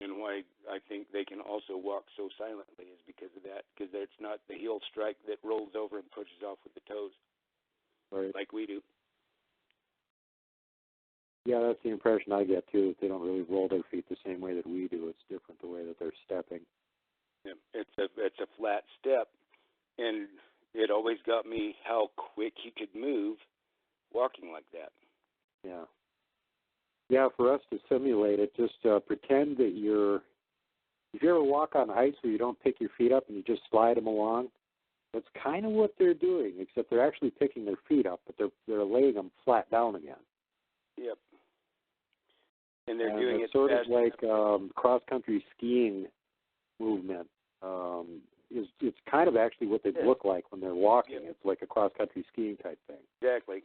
[SPEAKER 2] And why I think they can also walk so silently is because of that, because it's not the heel strike that rolls over and pushes off with the toes, like we do.
[SPEAKER 1] Yeah, that's the impression I get, too, that they don't really roll their feet the same way that we do. It's different the way that they're stepping.
[SPEAKER 2] Yeah, it's a flat step, and it always got me how quick he could move walking like that.
[SPEAKER 1] Yeah. Yeah, for us to simulate it, just pretend that if you ever walk on ice where you don't pick your feet up and you just slide them along, that's kind of what they're doing, except they're actually picking their feet up, but they're laying them flat down again.
[SPEAKER 2] Yep. And they're doing it
[SPEAKER 1] sort of like cross-country skiing movement. It's kind of actually what they look like when they're walking. Yep. It's like a cross-country skiing type thing.
[SPEAKER 2] Exactly.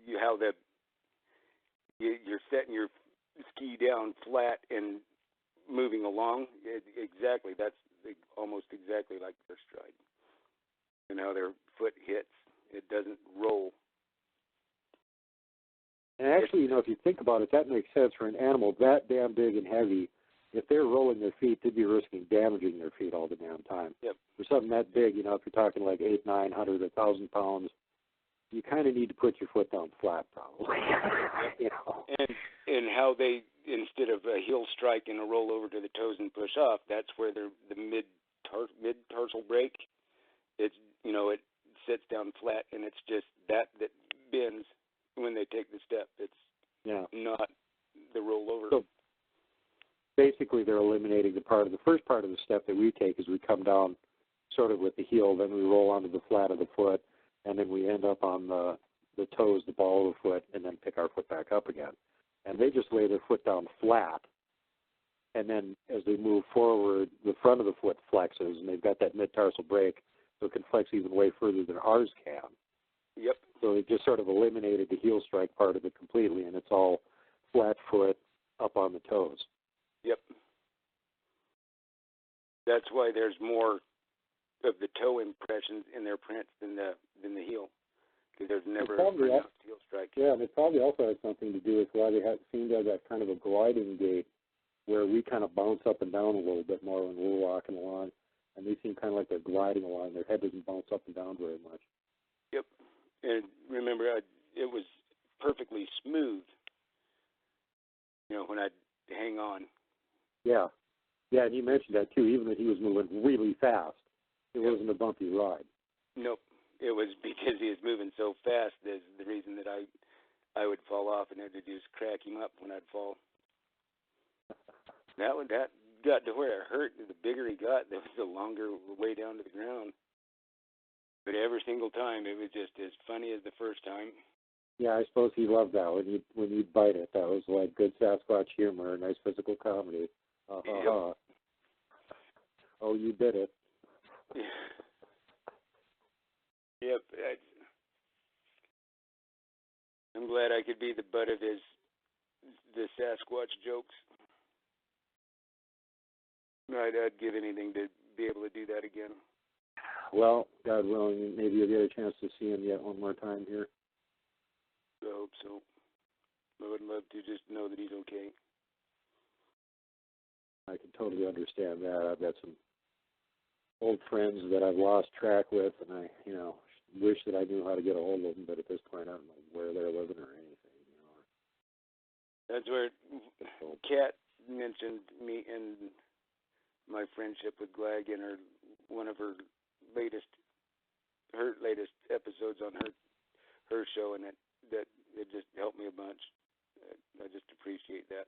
[SPEAKER 2] You're setting your ski down flat and moving along. Exactly. That's almost exactly like their stride. And how their foot hits. It doesn't roll.
[SPEAKER 1] And actually, if you think about it, that makes sense for an animal that damn big and heavy. If they're rolling their feet, they'd be risking damaging their feet all the damn time.
[SPEAKER 2] Yep.
[SPEAKER 1] For something that big, if you're talking like 800, 900, 1,000 pounds, you kind of need to put your foot down flat, probably.
[SPEAKER 2] And how they, instead of a heel strike and a roll over to the toes and push off, that's where the mid-tarsal break, it sits down flat, and it's just that bends when they take the step. It's not the rollover.
[SPEAKER 1] So basically, they're eliminating eliminating the first part of the step that we take is we come down sort of with the heel, then we roll onto the flat of the foot, and then we end up on the toes, the ball of the foot, and then pick our foot back up again. And they just lay their foot down flat, and then as they move forward, the front of the foot flexes, and they've got that mid-tarsal break, so it can flex even way further than ours can.
[SPEAKER 2] Yep.
[SPEAKER 1] So it just sort of eliminated the heel strike part of it completely, and it's all flat foot up on the toes.
[SPEAKER 2] Yep. That's why there's more of the toe impressions in their prints than the heel, because there's never a pronounced heel strike.
[SPEAKER 1] Yeah, and it probably also has something to do with why they seem to have that kind of a gliding gait, where we kind of bounce up and down a little bit more when we're walking along, and they seem kind of like they're gliding along. Their head doesn't bounce up and down very much.
[SPEAKER 2] Yep. And remember, it was perfectly smooth, when I'd hang on.
[SPEAKER 1] Yeah. Yeah, and you mentioned that, too, even that he was moving really fast. It wasn't a bumpy ride.
[SPEAKER 2] Nope. It was because he was moving so fast. That's the reason that I would fall off, and it would just crack him up when I'd fall. That got to where it hurt. The bigger he got, the longer way down to the ground. But every single time, it was just as funny as the first time.
[SPEAKER 1] Yeah, I suppose he loved that when you'd bite it. That was like good Sasquatch humor, nice physical comedy.
[SPEAKER 2] Yep.
[SPEAKER 1] Oh, you did it.
[SPEAKER 2] Yep. I'm glad I could be the butt of the Sasquatch jokes. I'd give anything to be able to do that again.
[SPEAKER 1] Well, God willing, maybe you'll get a chance to see him yet one more time here.
[SPEAKER 2] I hope so. I would love to just know that he's okay.
[SPEAKER 1] I can totally understand that. I've got some old friends that I've lost track with, and I, wish that I knew how to get a hold of them, but at this point, I don't know where they're living or anything.
[SPEAKER 2] That's where Kat mentioned me and my friendship with Glagg in one of her latest episodes on her show, and that it just helped me a bunch. I just appreciate that.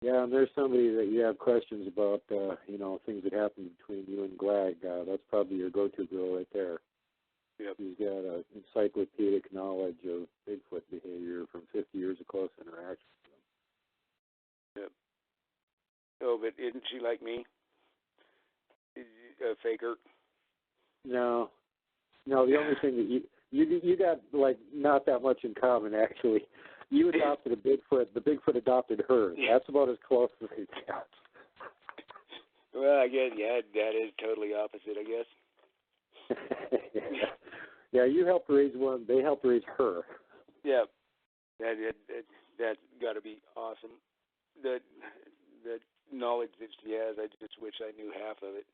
[SPEAKER 1] Yeah, and there's somebody that you have questions about, things that happened between you and Glagg. That's probably your go-to girl right there.
[SPEAKER 2] Yep.
[SPEAKER 1] He's got an encyclopedic knowledge of Bigfoot behavior from 50 years of close interaction with him.
[SPEAKER 2] Yep. Oh, but isn't she like me? A faker?
[SPEAKER 1] No. The only thing that you got, like, not that much in common, actually. You adopted a Bigfoot. The Bigfoot adopted her. That's about as close as it gets.
[SPEAKER 2] Well, I guess, yeah, that is totally opposite, I guess.
[SPEAKER 1] Yeah, you helped raise one. They helped raise her.
[SPEAKER 2] Yeah. That's got to be awesome. The knowledge that she has, I just wish I knew half of it.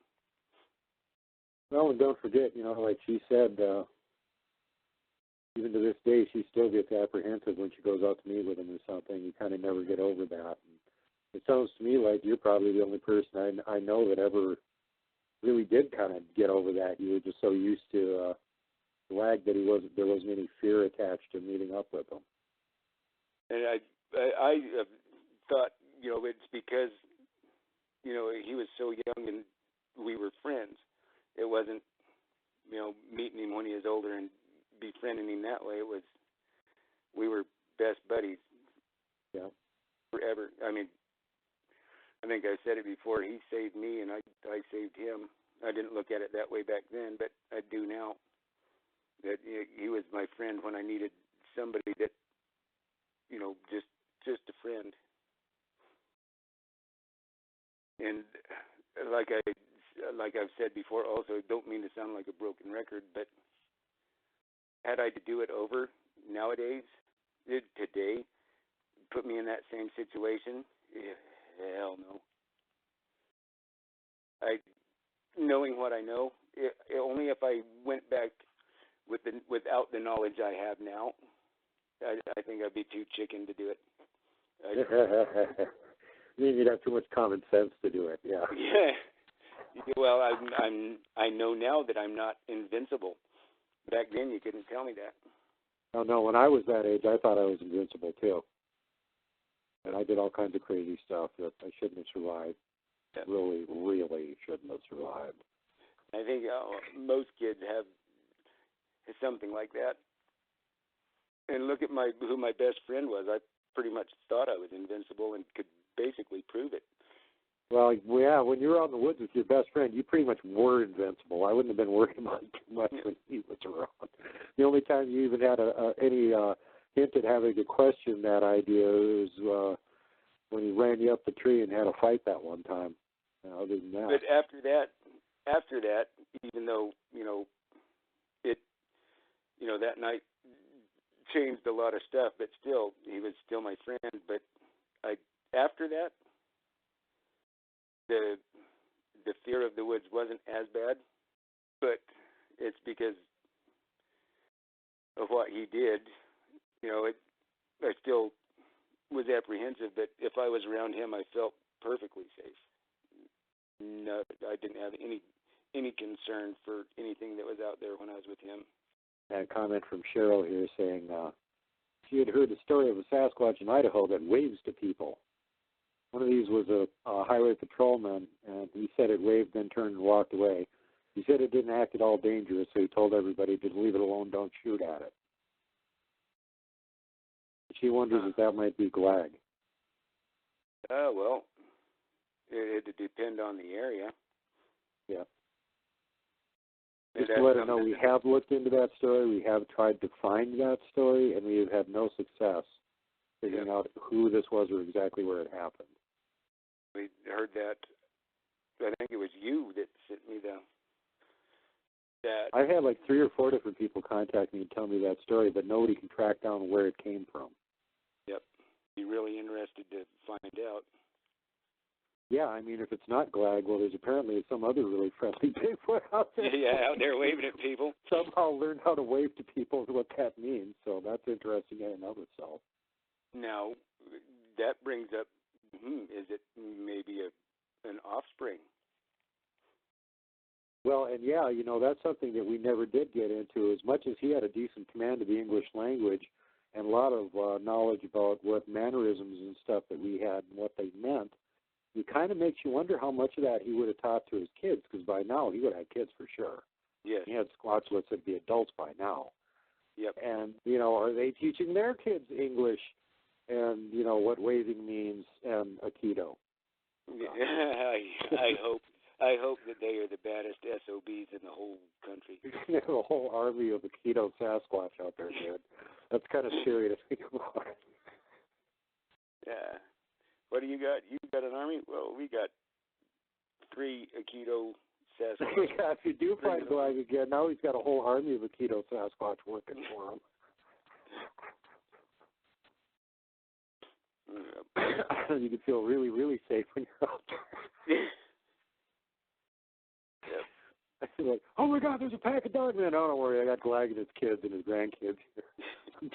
[SPEAKER 1] Well, and don't forget, like she said, even to this day, she still gets apprehensive when she goes out to meet with him or something. You kind of never get over that. And it sounds to me like you're probably the only person I know that ever really did kind of get over that. You were just so used to Glagg that there wasn't any fear attached to meeting up with him.
[SPEAKER 2] And I thought, it's because, he was so young and we were friends. It wasn't, meeting him when he was older and befriending him that way. It was, we were best buddies.
[SPEAKER 1] Yeah.
[SPEAKER 2] Forever. I mean, I think I said it before. He saved me and I saved him. I didn't look at it that way back then, but I do now. That he was my friend when I needed somebody that, just a friend. And like I've said before, also, don't mean to sound like a broken record, but had I to do it over nowadays, today, put me in that same situation, hell no. Knowing what I know, only if I went back without the knowledge I have now, I think I'd be too chicken to do it.
[SPEAKER 1] You'd have too much common sense to do it. Yeah.
[SPEAKER 2] Yeah. Well, I know now that I'm not invincible. Back then, you couldn't tell me that.
[SPEAKER 1] Oh no, when I was that age, I thought I was invincible too, and I did all kinds of crazy stuff that I shouldn't have survived. really, really shouldn't have survived.
[SPEAKER 2] I think most kids have something like that. And look at who my best friend was. I pretty much thought I was invincible and could basically prove it.
[SPEAKER 1] Well, yeah, when you were out in the woods with your best friend, you pretty much were invincible. I wouldn't have been worried about it too much when he was around. The only time you even had any hint at having to question that idea was when he ran you up the tree and had a fight that one time. Other than that.
[SPEAKER 2] But after that, even though, that night changed a lot of stuff, but still, he was still my friend. But after that, the fear of the woods wasn't as bad, but it's because of what he did. I still was apprehensive, but if I was around him, I felt perfectly safe. No, I didn't have any concern for anything that was out there when I was with him.
[SPEAKER 1] And a comment from Cheryl here saying she had heard the story of a Sasquatch in Idaho that waves to people. One of these was a highway patrolman, and he said it waved, then turned and walked away. He said it didn't act at all dangerous, so he told everybody, just leave it alone, don't shoot at it. She wonders if that might be Glagg.
[SPEAKER 2] Well, it'd depend on the area.
[SPEAKER 1] Yeah. Just to let her know, we have looked into that story, we have tried to find that story, and we have had no success figuring out who this was or exactly where it happened.
[SPEAKER 2] We heard that. I think it was you that sent me that.
[SPEAKER 1] I've had like 3 or 4 different people contact me and tell me that story, but nobody can track down where it came from.
[SPEAKER 2] Yep. Be really interested to find out.
[SPEAKER 1] Yeah, I mean, if it's not Glagg, well, there's apparently some other really friendly Bigfoot out there.
[SPEAKER 2] Yeah, out there waving at people.
[SPEAKER 1] Somehow learned how to wave to people and what that means, so that's interesting in and of itself.
[SPEAKER 2] Now, that brings up, is it maybe an offspring?
[SPEAKER 1] Well, and yeah, that's something that we never did get into. As much as he had a decent command of the English language and a lot of knowledge about what mannerisms and stuff that we had and what they meant, it kind of makes you wonder how much of that he would have taught to his kids, because by now he would have had kids for sure.
[SPEAKER 2] Yes.
[SPEAKER 1] He had Squatchlets that'd be adults by now.
[SPEAKER 2] Yep.
[SPEAKER 1] And, are they teaching their kids English and, what waving means and Aikido?
[SPEAKER 2] I hope that they are the baddest SOBs in the whole country.
[SPEAKER 1] There's a whole army of Aikido Sasquatch out there, dude. That's kind of scary to think about.
[SPEAKER 2] Yeah. What do you got? You got an army? Well, we got 3 Aikido Sasquatch.
[SPEAKER 1] Yeah, if you do find Glagg again, now he's got a whole army of Aikido Sasquatch working for him. You can feel really, really safe when you're out there.
[SPEAKER 2] Yep.
[SPEAKER 1] I feel like, oh my God, there's a pack of dogmen. Oh, don't worry, I got Glagg and his kids and his grandkids here.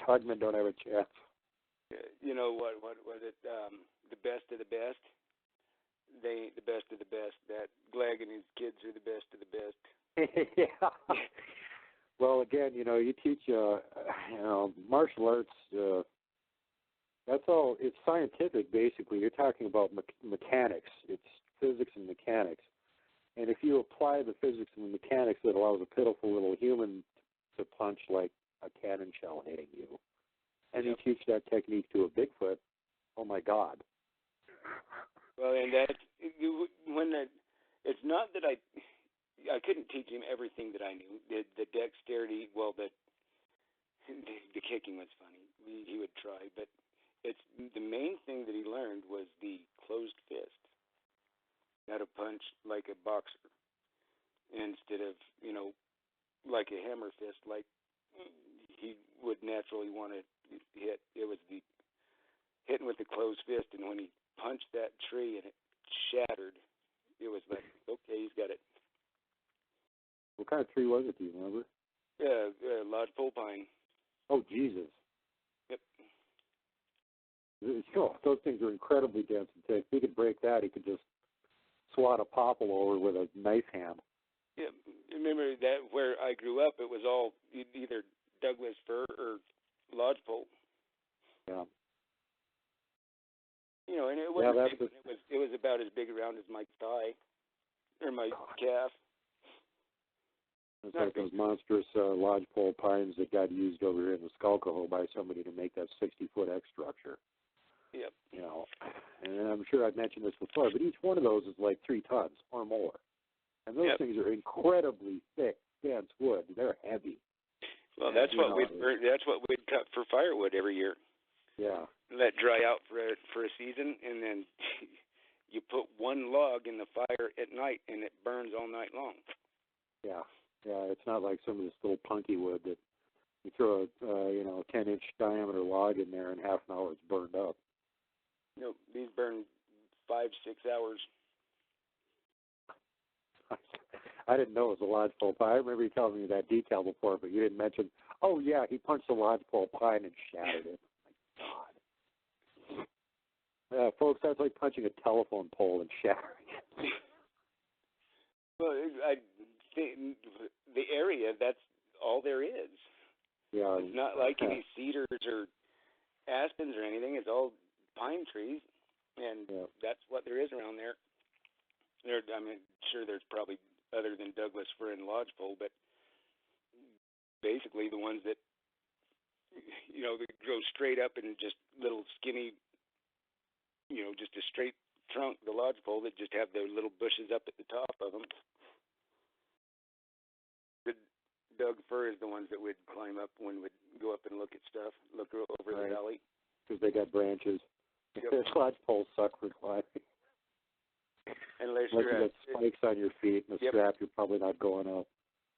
[SPEAKER 1] Dogmen don't have a chance.
[SPEAKER 2] You know what was it? The best of the best? They ain't the best of the best. That Glagg and his kids are the best of the best.
[SPEAKER 1] Yeah. Well, again, you teach, martial arts. That's all. It's scientific, basically. You're talking about mechanics. It's physics and mechanics. And if you apply the physics and the mechanics that allows a pitiful little human to punch like a cannon shell hitting you, and you teach that technique to a Bigfoot, oh my God.
[SPEAKER 2] Well, and it's not that I couldn't teach him everything that I knew. The dexterity, well, the kicking was funny. He would try, but it's the main thing that he learned was the closed fist. How to punch like a boxer instead of, like a hammer fist, like he would naturally want to hit. It was the hitting with the closed fist, and when he punched that tree and it shattered, it was like, okay, he's got it.
[SPEAKER 1] What kind of tree was it, do you remember?
[SPEAKER 2] Lodgepole pine.
[SPEAKER 1] Oh, Jesus.
[SPEAKER 2] Yep.
[SPEAKER 1] Those things are incredibly dense and thick. If he could break that, he could just swat a popple over with a knife hand.
[SPEAKER 2] Yeah, remember that where I grew up, it was all either Douglas fir or lodgepole.
[SPEAKER 1] Yeah.
[SPEAKER 2] And it wasn't big, it was about as big around as Mike's Todd. my calf.
[SPEAKER 1] It's like those monstrous lodgepole pines that got used over here in the Skulkaho by somebody to make that 60-foot X structure.
[SPEAKER 2] Yep.
[SPEAKER 1] You know, and I'm sure I've mentioned this before, but each one of those is like 3 tons or more. And those things are incredibly thick, dense wood. They're heavy.
[SPEAKER 2] Well, that's what we'd cut for firewood every year.
[SPEAKER 1] Yeah.
[SPEAKER 2] Let dry out for a season, and then you put one log in the fire at night, and it burns all night long.
[SPEAKER 1] Yeah. Yeah, it's not like some of this little punky wood that you throw a 10-inch diameter log in there, and half an hour it's burned up.
[SPEAKER 2] No, these burn 5-6 hours.
[SPEAKER 1] I didn't know it was a lodgepole pine. I remember you telling me that detail before, but you didn't mention, oh, yeah, he punched a lodgepole pine and shattered it. My God. Folks, that's like punching a telephone pole and shattering it.
[SPEAKER 2] Well, the area, that's all there is.
[SPEAKER 1] Yeah,
[SPEAKER 2] it's not like any cedars or aspens or anything. It's all pine trees, and that's what there is around there. I'm sure there's probably other than Douglas fir and lodgepole, but basically the ones that, they grow straight up and just little skinny, just a straight trunk, the lodgepole that just have their little bushes up at the top of them. The Doug fir is the ones that would climb up when we'd go up and look at stuff, look over the valley.
[SPEAKER 1] Because they got branches.
[SPEAKER 2] Yep.
[SPEAKER 1] Lodgepoles suck for climbing.
[SPEAKER 2] Unless
[SPEAKER 1] you got spikes on your feet and a strap, you're probably not going up.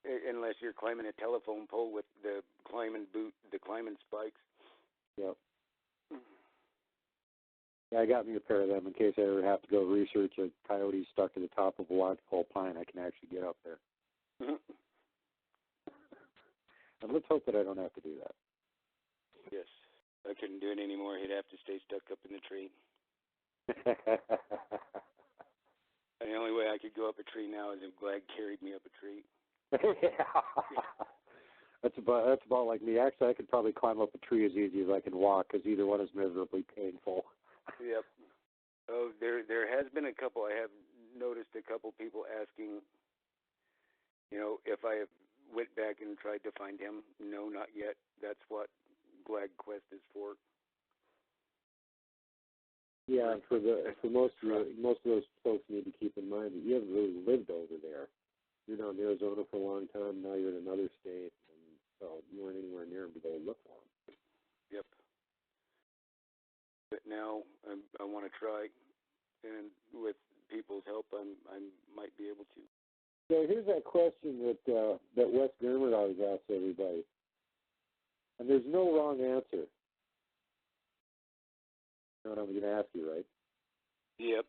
[SPEAKER 2] Unless you're climbing a telephone pole with the climbing boot, the climbing spikes.
[SPEAKER 1] Yep. Yeah, I got me a pair of them in case I ever have to go research a coyote stuck to the top of a lodgepole pine. I can actually get up there.
[SPEAKER 2] Mm-hmm.
[SPEAKER 1] And let's hope that I don't have to do that.
[SPEAKER 2] Yes. I couldn't do it anymore. He'd have to stay stuck up in the tree. The only way I could go up a tree now is if Glagg carried me up a tree.
[SPEAKER 1] That's about like me. Actually, I could probably climb up a tree as easy as I can walk because either one is miserably painful.
[SPEAKER 2] Yep. Oh, there has been a couple. I have noticed a couple people asking, if I went back and tried to find him. No, not yet. That's what Glagg Quest is for.
[SPEAKER 1] Yeah, for most of those folks need to keep in mind that you haven't really lived over there. You're down in Arizona for a long time. Now you're in another state, and so you weren't anywhere near him to go look for him.
[SPEAKER 2] Yep. But now I want to try, and with people's help, I might be able to.
[SPEAKER 1] So here's that question that Wes Germer always asks everybody, and there's no wrong answer. You know what I'm going to ask you, right?
[SPEAKER 2] Yep.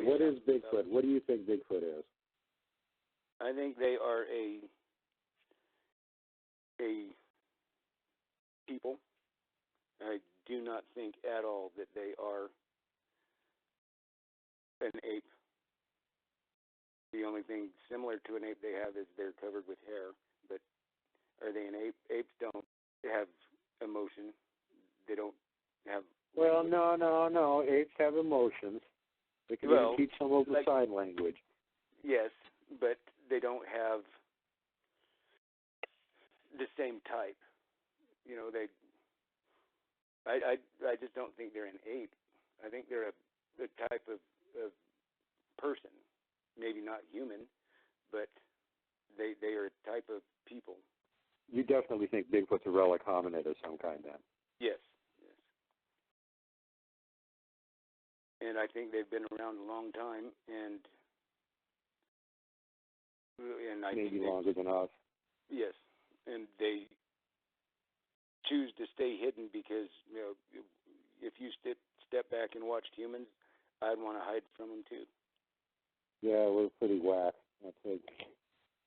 [SPEAKER 1] What is Bigfoot? What do you think Bigfoot is?
[SPEAKER 2] I think they are a people. I do not think at all that they are an ape. The only thing similar to an ape they have is they're covered with hair. But are they an ape? Apes don't have emotion. They don't have...
[SPEAKER 1] Well, no. Apes have emotions. They can even teach some of the sign language.
[SPEAKER 2] Yes, but they don't have the same type. I just don't think they're an ape. I think they're a type of person. Maybe not human, but they are a type of people.
[SPEAKER 1] You definitely think Bigfoot's a relic hominid of some kind, then?
[SPEAKER 2] Yes. And I think they've been around a long time, and I
[SPEAKER 1] maybe
[SPEAKER 2] think
[SPEAKER 1] longer than us.
[SPEAKER 2] Yes, and they choose to stay hidden because if you step back and watched humans, I'd want to hide from them too. Yeah,
[SPEAKER 1] we're pretty whack. That's it.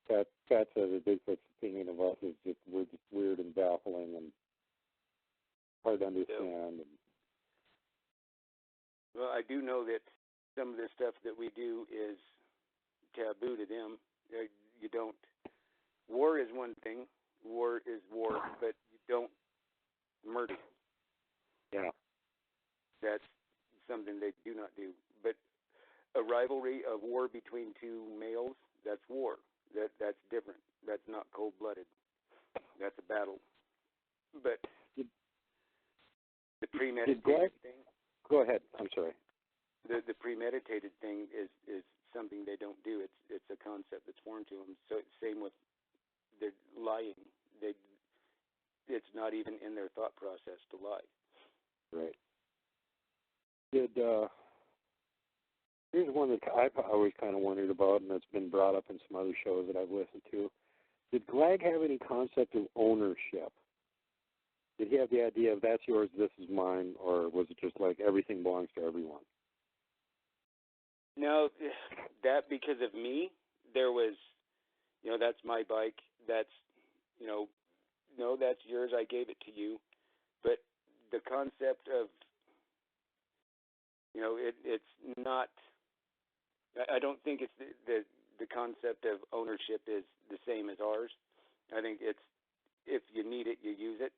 [SPEAKER 1] Pat says that Bigfoot's opinion of us is just we're just weird and baffling and hard to understand.
[SPEAKER 2] Yep. Well, I do know that some of the stuff that we do is taboo to them. You don't. War is one thing. War is war, but you don't murder.
[SPEAKER 1] Yeah.
[SPEAKER 2] That's something they do not do. But a rivalry of war between two males, that's war. That's different. That's not cold-blooded. That's a battle. But the premeditated thing.
[SPEAKER 1] Go ahead. I'm sorry.
[SPEAKER 2] The premeditated thing is something they don't do. It's a concept that's foreign to them. So same with the lying. It's not even in their thought process to lie.
[SPEAKER 1] Right. Here's one that I've always kind of wondered about, and that's been brought up in some other shows that I've listened to. Did Glagg have any concept of ownership? Did he have the idea of that's yours, this is mine, or was it just like everything belongs to everyone?
[SPEAKER 2] No, that because of me, there was, that's my bike. That's, no, that's yours. I gave it to you. But the concept of, it's not. I don't think it's the concept of ownership is the same as ours. I think it's if you need it, you use it.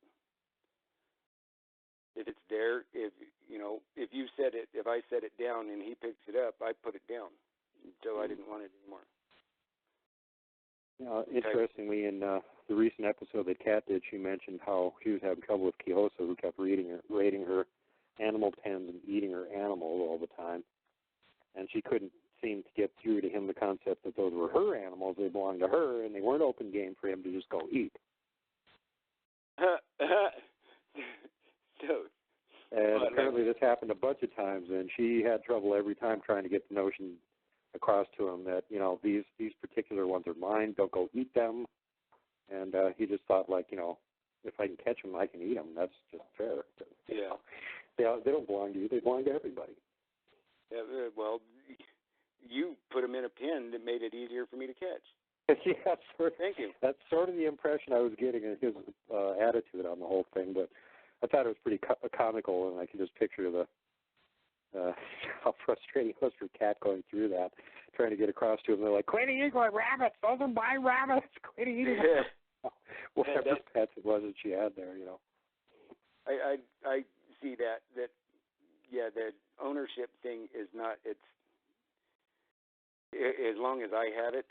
[SPEAKER 2] If it's there, if you set it, if I set it down and he picks it up, I put it down until I didn't want it anymore.
[SPEAKER 1] Interestingly, in the recent episode that Kat did, she mentioned how she was having trouble with Kiyosa, who kept raiding her animal pens and eating her animal all the time, and she couldn't seem to get through to him the concept that those were her animals, they belonged to her, and they weren't open game for him to just go eat. And apparently this happened a bunch of times, and she had trouble every time trying to get the notion across to him that, these particular ones are mine, don't go eat them. And he just thought, like, if I can catch them, I can eat them. That's just fair.
[SPEAKER 2] Yeah.
[SPEAKER 1] They don't belong to you. They belong to everybody.
[SPEAKER 2] Yeah, well, you put them in a pen that made it easier for me to catch.
[SPEAKER 1] Yeah,
[SPEAKER 2] thank you.
[SPEAKER 1] That's sort of the impression I was getting in his attitude on the whole thing, but I thought it was pretty comical, and I can just picture how frustrating it was for Kat going through that, trying to get across to him. They're like, quit eating my rabbits. Those are my rabbits. Quit eating them. Whatever pets it was that she had there,
[SPEAKER 2] I see that, the ownership thing is not, it's, as long as I have it,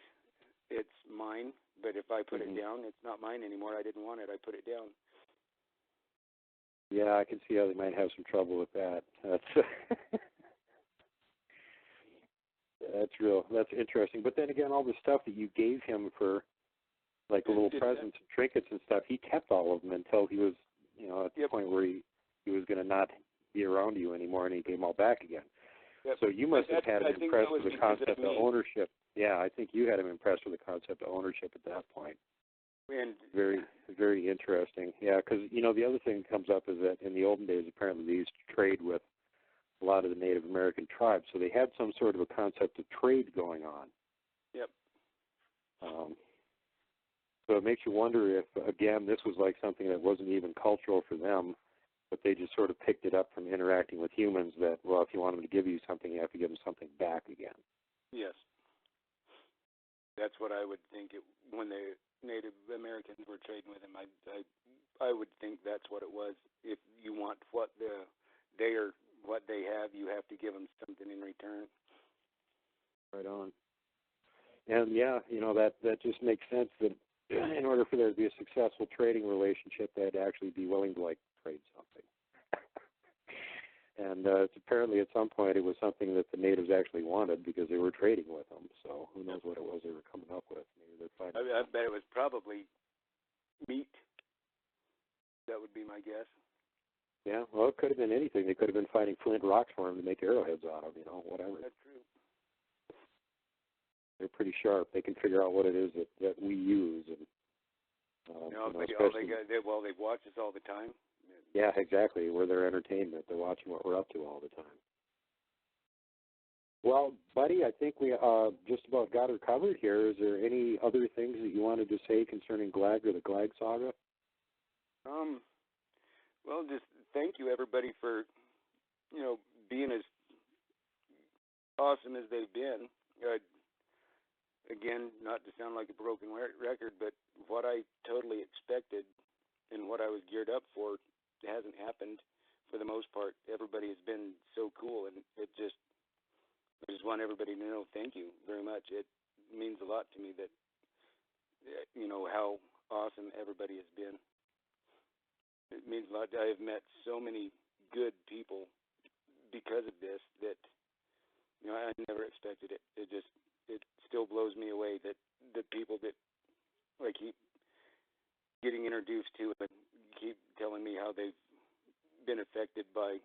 [SPEAKER 2] it's mine. But if I put it down, it's not mine anymore. I didn't want it. I put it down.
[SPEAKER 1] Yeah, I can see how they might have some trouble with that. That's interesting. But then again, all the stuff that you gave him for, like, the little presents and trinkets and stuff, he kept all of them until he was, at the point where he was going to not be around you anymore, and he gave them all back again. Yep. So you must have had him impressed with the concept of ownership. Yeah, I think you had him impressed with the concept of ownership at that point.
[SPEAKER 2] And
[SPEAKER 1] very, very interesting. Yeah, because, the other thing that comes up is that in the olden days, apparently they used to trade with a lot of the Native American tribes, so they had some sort of a concept of trade going on.
[SPEAKER 2] Yep.
[SPEAKER 1] So it makes you wonder if, again, this was like something that wasn't even cultural for them, but they just sort of picked it up from interacting with humans that, well, if you want them to give you something, you have to give them something back again.
[SPEAKER 2] Yes. That's what I would think when the Native Americans were trading with him. I would think that's what it was. If you want what what they have, you have to give them something in return.
[SPEAKER 1] Right on. And yeah, that just makes sense that in order for there to be a successful trading relationship, they had to actually be willing to trade something. And apparently at some point it was something that the natives actually wanted because they were trading with them. So who knows what it was they were coming up with. Maybe they're finding
[SPEAKER 2] I bet it was probably meat. That would be my guess.
[SPEAKER 1] Yeah, well, it could have been anything. They could have been finding flint rocks for them to make arrowheads out of, whatever.
[SPEAKER 2] That's true.
[SPEAKER 1] They're pretty sharp. They can figure out what it is that we use. And
[SPEAKER 2] they watch us all the time.
[SPEAKER 1] Yeah, exactly. We're their entertainment. They're watching what we're up to all the time. Well, buddy, I think we just about got her covered here. Is there any other things that you wanted to say concerning Glagg or the Glagg saga?
[SPEAKER 2] Well, just thank you, everybody, for, being as awesome as they've been. Again, not to sound like a broken record, but what I totally expected and what I was geared up for hasn't happened for the most part. Everybody has been so cool, and it just I just want everybody to know thank you very much. It means a lot to me that, how awesome everybody has been. It means a lot. I have met so many good people because of this that, I never expected it. It still blows me away that the people that I keep getting introduced to and keep telling me how they've been affected by,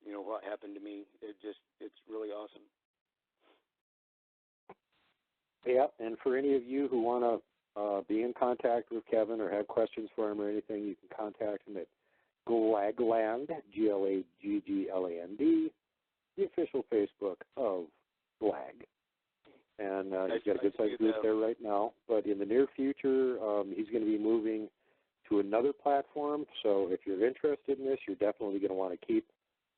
[SPEAKER 2] what happened to me. It's really awesome.
[SPEAKER 1] Yeah, and for any of you who want to be in contact with Kevin or have questions for him or anything, you can contact him at Glagland, Glaggland, the official Facebook of Glagg. And he's got a good-sized group there right now. But in the near future, he's going to be moving to another platform. So if you're interested in this, you're definitely going to want to keep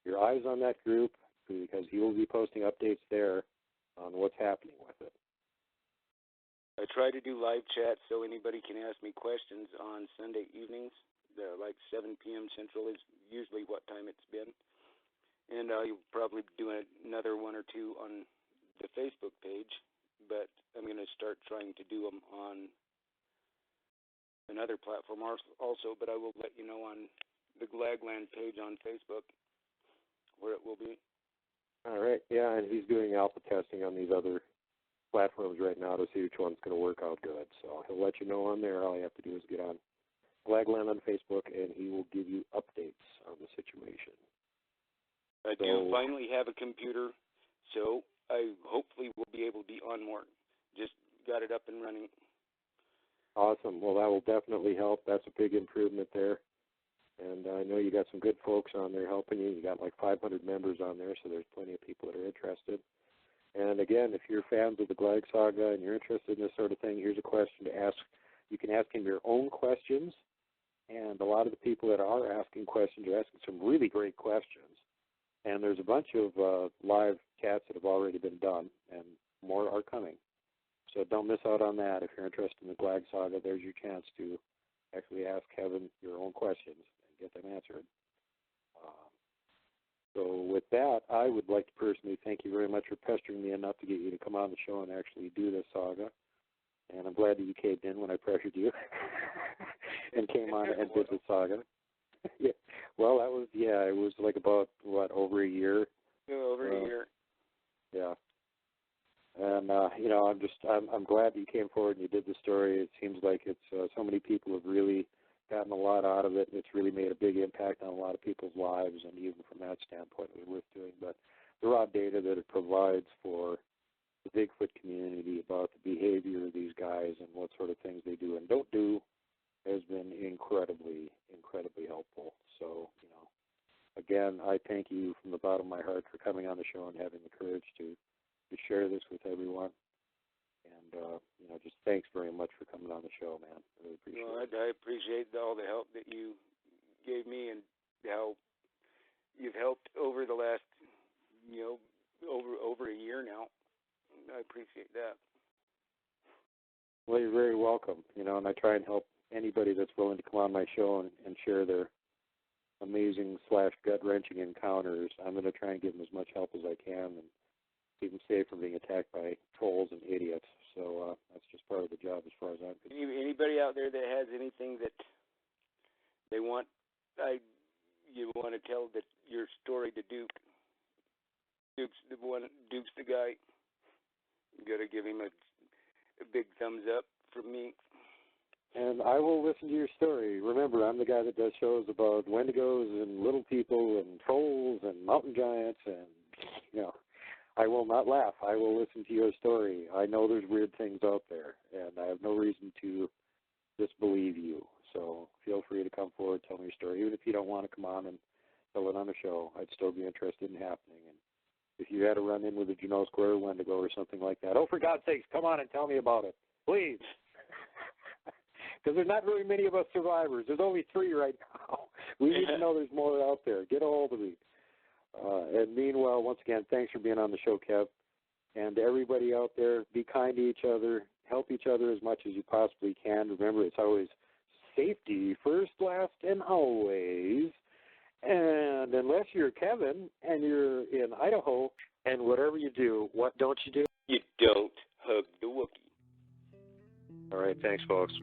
[SPEAKER 1] your eyes on that group because he will be posting updates there on what's happening with it.
[SPEAKER 2] I try to do live chats so anybody can ask me questions on Sunday evenings. Like 7 p.m. Central is usually what time it's been. And you'll probably do another one or two on the Facebook page, but I'm going to start trying to do them on another platform also, but I will let you know on the Glagland page on Facebook where it will be.
[SPEAKER 1] All right, yeah, and he's doing alpha testing on these other platforms right now to see which one's going to work out good. So he'll let you know on there. All you have to do is get on Glagland on Facebook, and he will give you updates on the situation.
[SPEAKER 2] I do finally have a computer, so I hopefully will be able to be on more. Just got it up and running.
[SPEAKER 1] Awesome. Well, that will definitely help. That's a big improvement there. And I know you got some good folks on there helping you. You got like 500 members on there, so there's plenty of people that are interested. And again, if you're fans of the Glagg saga and you're interested in this sort of thing, here's a question to ask. You can ask him your own questions. And a lot of the people that are asking questions are asking some really great questions. And there's a bunch of live chats that have already been done, and more are coming. So don't miss out on that. If you're interested in the Glagg saga, there's your chance to actually ask Kevin your own questions and get them answered. So with that, I would like to personally thank you very much for pestering me enough to get you to come on the show and actually do this saga. And I'm glad that you caved in when I pressured you and came on and did the saga. Yeah. Well, it was like about, over a year?
[SPEAKER 2] Over a year.
[SPEAKER 1] Yeah. And, I'm glad that you came forward and you did the story. It seems like it's so many people have really gotten a lot out of it. It's really made a big impact on a lot of people's lives, and even from that standpoint, it was worth doing. But the raw data that it provides for the Bigfoot community about the behavior of these guys and what sort of things they do and don't do has been incredibly, incredibly helpful. So, again, I thank you from the bottom of my heart for coming on the show and having the courage to share this with everyone. And, just thanks very much for coming on the show, man. I really appreciate it.
[SPEAKER 2] I appreciate all the help that you gave me and how you've helped over the last, over a year now. I appreciate that.
[SPEAKER 1] Well, you're very welcome. And I try and help anybody that's willing to come on my show and share their amazing / gut-wrenching encounters. I'm going to try and give them as much help as I can and keep them safe from being attacked by trolls and idiots. So that's just part of the job as far as I'm concerned.
[SPEAKER 2] Anybody out there that has anything that they want, you want to tell your story to Duke. Duke's the guy. You got to give him a big thumbs up from me.
[SPEAKER 1] And I will listen to your story. Remember, I'm the guy that does shows about wendigos and little people and trolls and mountain giants, and I will not laugh. I will listen to your story. I know there's weird things out there, and I have no reason to disbelieve you. So feel free to come forward, tell me your story. Even if you don't want to come on and tell it on the show, I'd still be interested in happening. And if you had a run-in with a Juneau Square Wendigo or something like that, oh, for God's sakes, come on and tell me about it, please. Because there's not very many of us survivors. There's only 3 right now. We need to know there's more out there. Get a hold of me. And meanwhile, once again, thanks for being on the show, Kev. And to everybody out there, be kind to each other. Help each other as much as you possibly can. Remember, it's always safety first, last, and always. And unless you're Kevin and you're in Idaho, and whatever you do, what don't you do?
[SPEAKER 2] You don't hug the Wookiee.
[SPEAKER 1] All right, thanks, folks.